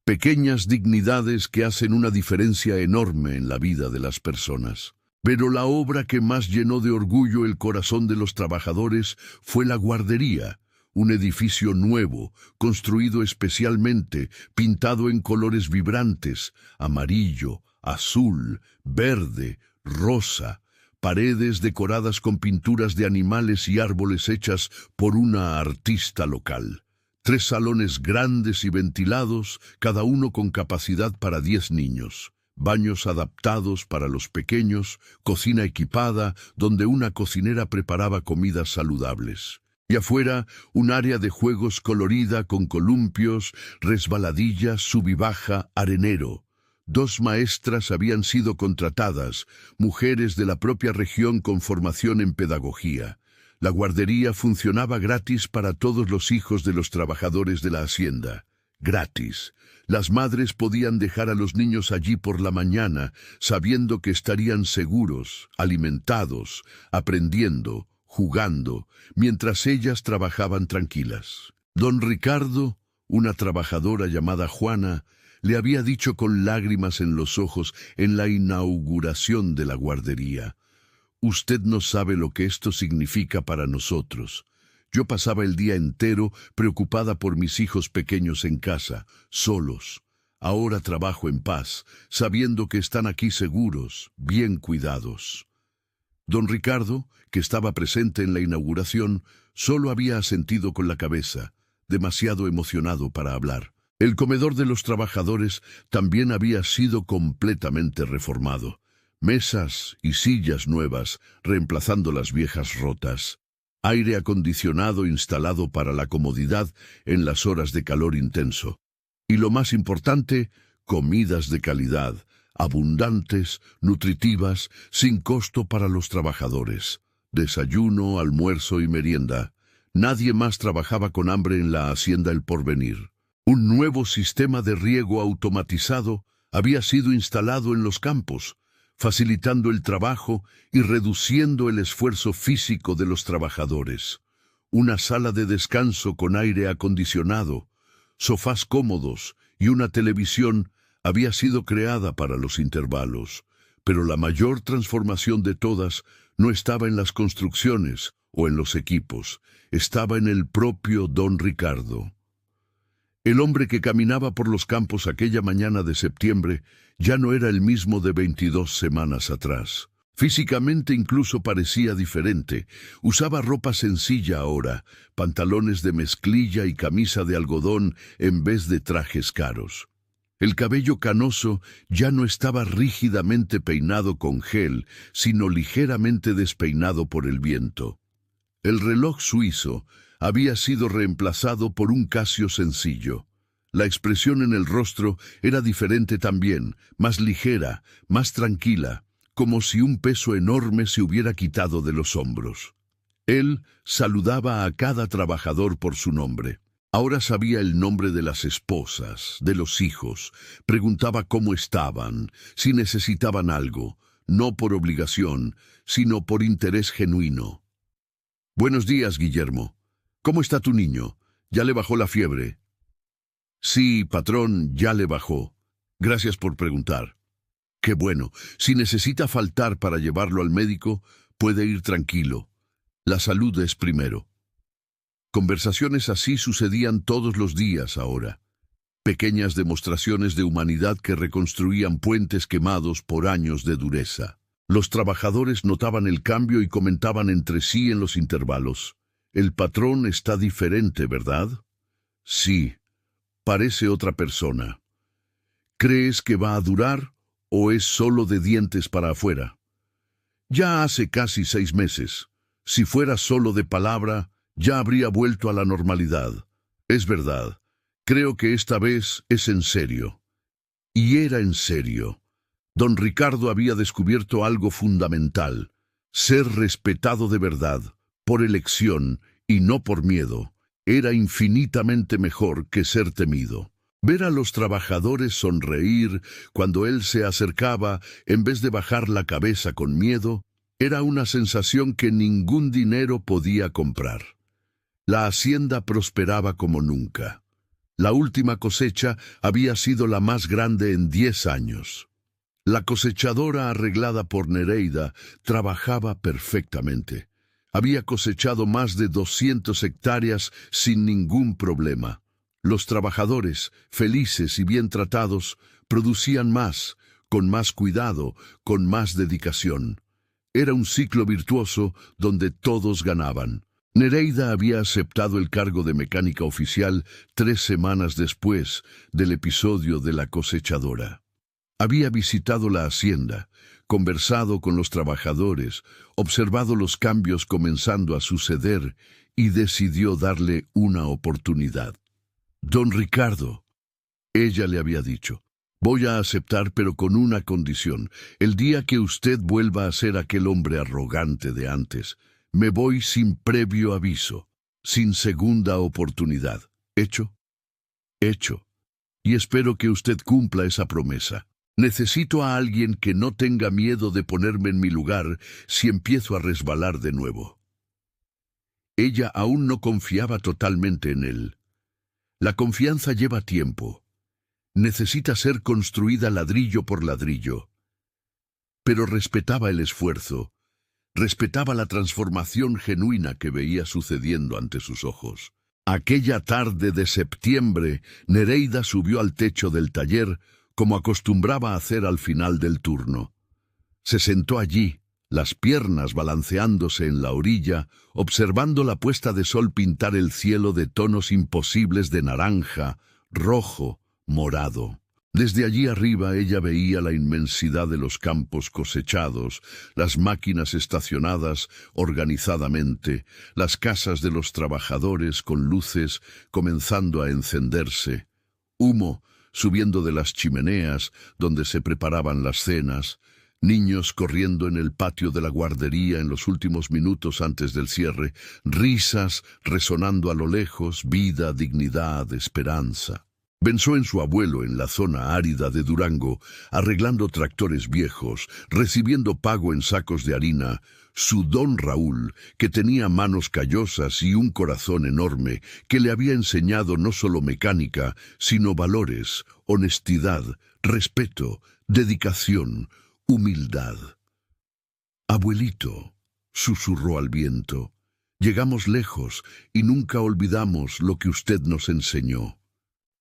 Pequeñas dignidades que hacen una diferencia enorme en la vida de las personas. Pero la obra que más llenó de orgullo el corazón de los trabajadores fue la guardería. Un edificio nuevo, construido especialmente, pintado en colores vibrantes, amarillo, azul, verde, rosa, paredes decoradas con pinturas de animales y árboles hechas por una artista local. 3 salones grandes y ventilados, cada uno con capacidad para 10 niños. Baños adaptados para los pequeños, cocina equipada, donde una cocinera preparaba comidas saludables. Y afuera, un área de juegos colorida con columpios, resbaladillas, sub-y-baja, arenero. 2 maestras habían sido contratadas, mujeres de la propia región con formación en pedagogía. La guardería funcionaba gratis para todos los hijos de los trabajadores de la hacienda. Gratis. Las madres podían dejar a los niños allí por la mañana, sabiendo que estarían seguros, alimentados, aprendiendo, jugando, mientras ellas trabajaban tranquilas. Don Ricardo, una trabajadora llamada Juana, le había dicho con lágrimas en los ojos en la inauguración de la guardería: «Usted no sabe lo que esto significa para nosotros. Yo pasaba el día entero preocupada por mis hijos pequeños en casa, solos. Ahora trabajo en paz, sabiendo que están aquí seguros, bien cuidados». Don Ricardo, que estaba presente en la inauguración, solo había asentido con la cabeza, demasiado emocionado para hablar. El comedor de los trabajadores también había sido completamente reformado. Mesas y sillas nuevas, reemplazando las viejas rotas. Aire acondicionado instalado para la comodidad en las horas de calor intenso. Y lo más importante, comidas de calidad, abundantes, nutritivas, sin costo para los trabajadores. Desayuno, almuerzo y merienda. Nadie más trabajaba con hambre en la hacienda El Porvenir. Un nuevo sistema de riego automatizado había sido instalado en los campos, facilitando el trabajo y reduciendo el esfuerzo físico de los trabajadores. Una sala de descanso con aire acondicionado, sofás cómodos y una televisión había sido creada para los intervalos, pero la mayor transformación de todas no estaba en las construcciones o en los equipos, estaba en el propio don Ricardo. El hombre que caminaba por los campos aquella mañana de septiembre ya no era el mismo de 22 semanas atrás. Físicamente incluso parecía diferente. Usaba ropa sencilla ahora, pantalones de mezclilla y camisa de algodón en vez de trajes caros. El cabello canoso ya no estaba rígidamente peinado con gel, sino ligeramente despeinado por el viento. El reloj suizo había sido reemplazado por un Casio sencillo. La expresión en el rostro era diferente también, más ligera, más tranquila, como si un peso enorme se hubiera quitado de los hombros. Él saludaba a cada trabajador por su nombre. Ahora sabía el nombre de las esposas, de los hijos, preguntaba cómo estaban, si necesitaban algo, no por obligación, sino por interés genuino. «Buenos días, Guillermo. ¿Cómo está tu niño? ¿Ya le bajó la fiebre?» «Sí, patrón, ya le bajó. Gracias por preguntar». «Qué bueno. Si necesita faltar para llevarlo al médico, puede ir tranquilo. La salud es primero». Conversaciones así sucedían todos los días ahora. Pequeñas demostraciones de humanidad que reconstruían puentes quemados por años de dureza. Los trabajadores notaban el cambio y comentaban entre sí en los intervalos. «El patrón está diferente, ¿verdad?» «Sí, parece otra persona». «¿Crees que va a durar o es solo de dientes para afuera?» «Ya hace casi 6 meses. Si fuera solo de palabra, ya habría vuelto a la normalidad. Es verdad, creo que esta vez es en serio». Y era en serio. Don Ricardo había descubierto algo fundamental: ser respetado de verdad, por elección y no por miedo, era infinitamente mejor que ser temido. Ver a los trabajadores sonreír cuando él se acercaba en vez de bajar la cabeza con miedo, era una sensación que ningún dinero podía comprar. La hacienda prosperaba como nunca. La última cosecha había sido la más grande en 10 años. La cosechadora arreglada por Nereida trabajaba perfectamente. Había cosechado más de 200 hectáreas sin ningún problema. Los trabajadores, felices y bien tratados, producían más, con más cuidado, con más dedicación. Era un ciclo virtuoso donde todos ganaban. Nereida había aceptado el cargo de mecánica oficial 3 semanas después del episodio de la cosechadora. Había visitado la hacienda, conversado con los trabajadores, observado los cambios comenzando a suceder y decidió darle una oportunidad. «Don Ricardo», ella le había dicho, «voy a aceptar, pero con una condición. El día que usted vuelva a ser aquel hombre arrogante de antes, me voy sin previo aviso, sin segunda oportunidad. ¿Hecho?» «Hecho. Y espero que usted cumpla esa promesa. Necesito a alguien que no tenga miedo de ponerme en mi lugar si empiezo a resbalar de nuevo». Ella aún no confiaba totalmente en él. La confianza lleva tiempo. Necesita ser construida ladrillo por ladrillo. Pero respetaba el esfuerzo, respetaba la transformación genuina que veía sucediendo ante sus ojos. Aquella tarde de septiembre, Nereida subió al techo del taller como acostumbraba a hacer al final del turno. Se sentó allí, las piernas balanceándose en la orilla, observando la puesta de sol pintar el cielo de tonos imposibles de naranja, rojo, morado. Desde allí arriba ella veía la inmensidad de los campos cosechados, las máquinas estacionadas organizadamente, las casas de los trabajadores con luces comenzando a encenderse, humo subiendo de las chimeneas donde se preparaban las cenas, niños corriendo en el patio de la guardería en los últimos minutos antes del cierre, risas resonando a lo lejos, vida, dignidad, esperanza. Pensó en su abuelo en la zona árida de Durango, arreglando tractores viejos, recibiendo pago en sacos de harina, su don Raúl, que tenía manos callosas y un corazón enorme, que le había enseñado no solo mecánica, sino valores, honestidad, respeto, dedicación, humildad. «Abuelito», susurró al viento, «llegamos lejos y nunca olvidamos lo que usted nos enseñó».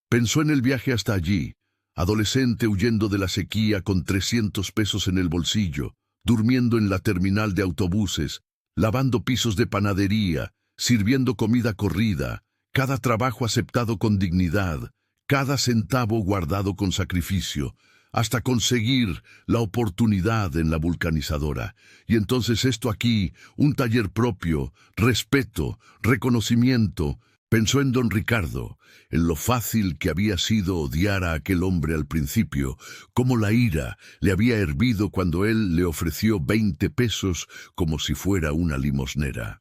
Pensó en el viaje hasta allí, adolescente huyendo de la sequía con 300 pesos en el bolsillo, durmiendo en la terminal de autobuses, lavando pisos de panadería, sirviendo comida corrida, cada trabajo aceptado con dignidad, cada centavo guardado con sacrificio, hasta conseguir la oportunidad en la vulcanizadora. Y entonces esto aquí, un taller propio, respeto, reconocimiento. Pensó en don Ricardo, en lo fácil que había sido odiar a aquel hombre al principio, cómo la ira le había hervido cuando él le ofreció 20 pesos como si fuera una limosnera.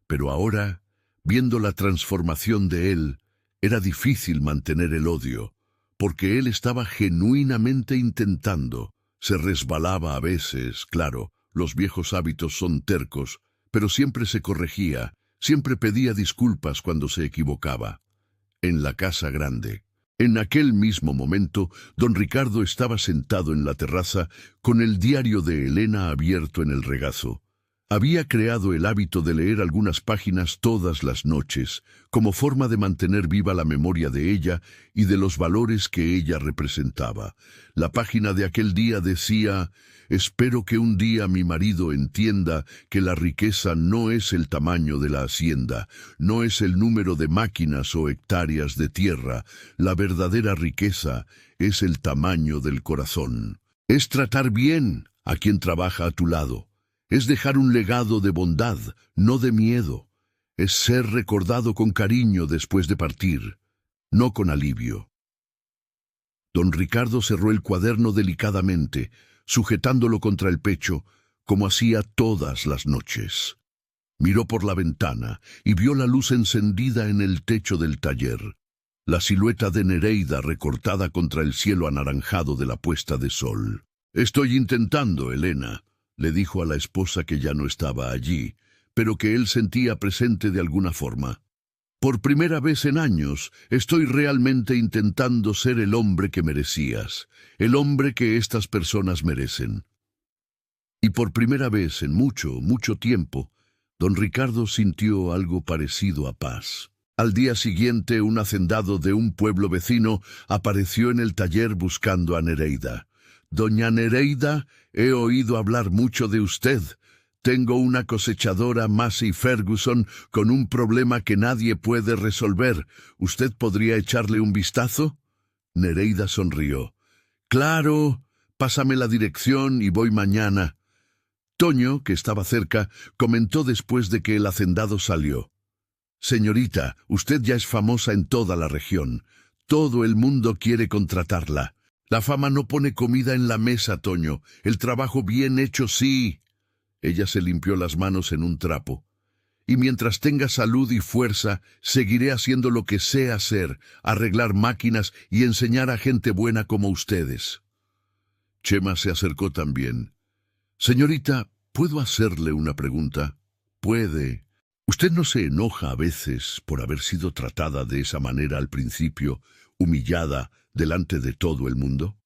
Pero ahora, viendo la transformación de él, era difícil mantener el odio, porque él estaba genuinamente intentando. Se resbalaba a veces, claro, los viejos hábitos son tercos, pero siempre se corregía. Siempre pedía disculpas cuando se equivocaba. En la casa grande. En aquel mismo momento, don Ricardo estaba sentado en la terraza con el diario de Elena abierto en el regazo. Había creado el hábito de leer algunas páginas todas las noches, como forma de mantener viva la memoria de ella y de los valores que ella representaba. La página de aquel día decía: «Espero que un día mi marido entienda que la riqueza no es el tamaño de la hacienda, no es el número de máquinas o hectáreas de tierra. La verdadera riqueza es el tamaño del corazón. Es tratar bien a quien trabaja a tu lado. Es dejar un legado de bondad, no de miedo. Es ser recordado con cariño después de partir, no con alivio». Don Ricardo cerró el cuaderno delicadamente, sujetándolo contra el pecho, como hacía todas las noches. Miró por la ventana y vio la luz encendida en el techo del taller, la silueta de Nereida recortada contra el cielo anaranjado de la puesta de sol. «Estoy intentando, Elena», le dijo a la esposa que ya no estaba allí, pero que él sentía presente de alguna forma. «Por primera vez en años, estoy realmente intentando ser el hombre que merecías, el hombre que estas personas merecen». Y por primera vez en mucho, mucho tiempo, don Ricardo sintió algo parecido a paz. Al día siguiente, un hacendado de un pueblo vecino apareció en el taller buscando a Nereida. «Doña Nereida, he oído hablar mucho de usted. Tengo una cosechadora Massey Ferguson con un problema que nadie puede resolver. ¿Usted podría echarle un vistazo?» Nereida sonrió. «Claro, pásame la dirección y voy mañana». Toño, que estaba cerca, comentó después de que el hacendado salió: «Señorita, usted ya es famosa en toda la región. Todo el mundo quiere contratarla. La fama no pone comida en la mesa, Toño. El trabajo bien hecho sí». Ella se limpió las manos en un trapo. «Y mientras tenga salud y fuerza, seguiré haciendo lo que sé hacer, arreglar máquinas y enseñar a gente buena como ustedes». Chema se acercó también. «Señorita, ¿puedo hacerle una pregunta?» «Puede. ¿Usted no se enoja a veces por haber sido tratada de esa manera al principio, humillada delante de todo el mundo?»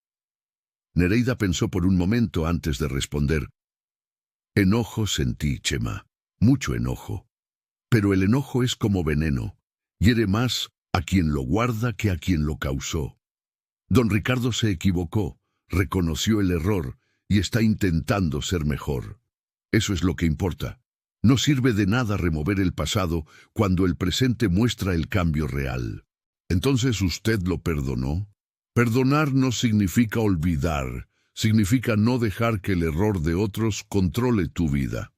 Nereida pensó por un momento antes de responder. «Enojo sentí, Chema, mucho enojo. Pero el enojo es como veneno, hiere más a quien lo guarda que a quien lo causó. Don Ricardo se equivocó, reconoció el error y está intentando ser mejor. Eso es lo que importa. No sirve de nada remover el pasado cuando el presente muestra el cambio real». «¿Entonces usted lo perdonó?» «Perdonar no significa olvidar. Significa no dejar que el error de otros controle tu vida».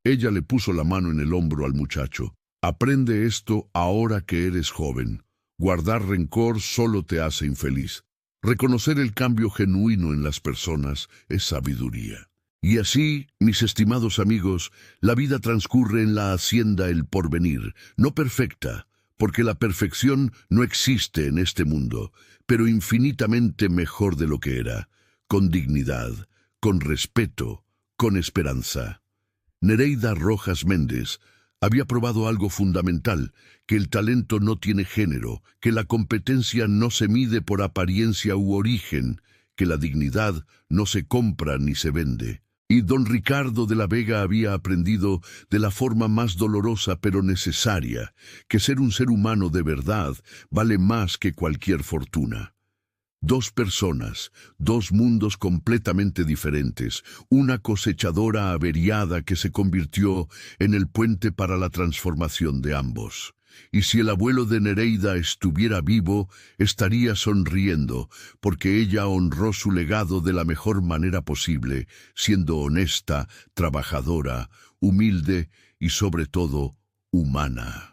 Ella le puso la mano en el hombro al muchacho. «Aprende esto ahora que eres joven. Guardar rencor solo te hace infeliz. Reconocer el cambio genuino en las personas es sabiduría». Y así, mis estimados amigos, la vida transcurre en la hacienda El Porvenir, no perfecta, porque la perfección no existe en este mundo, pero infinitamente mejor de lo que era, con dignidad, con respeto, con esperanza. Nereida Rojas Méndez había probado algo fundamental, que el talento no tiene género, que la competencia no se mide por apariencia u origen, que la dignidad no se compra ni se vende. Y don Ricardo de la Vega había aprendido de la forma más dolorosa pero necesaria, que ser un ser humano de verdad vale más que cualquier fortuna. Dos personas, dos mundos completamente diferentes, una cosechadora averiada que se convirtió en el puente para la transformación de ambos. Y si el abuelo de Nereida estuviera vivo, estaría sonriendo, porque ella honró su legado de la mejor manera posible, siendo honesta, trabajadora, humilde y sobre todo, humana.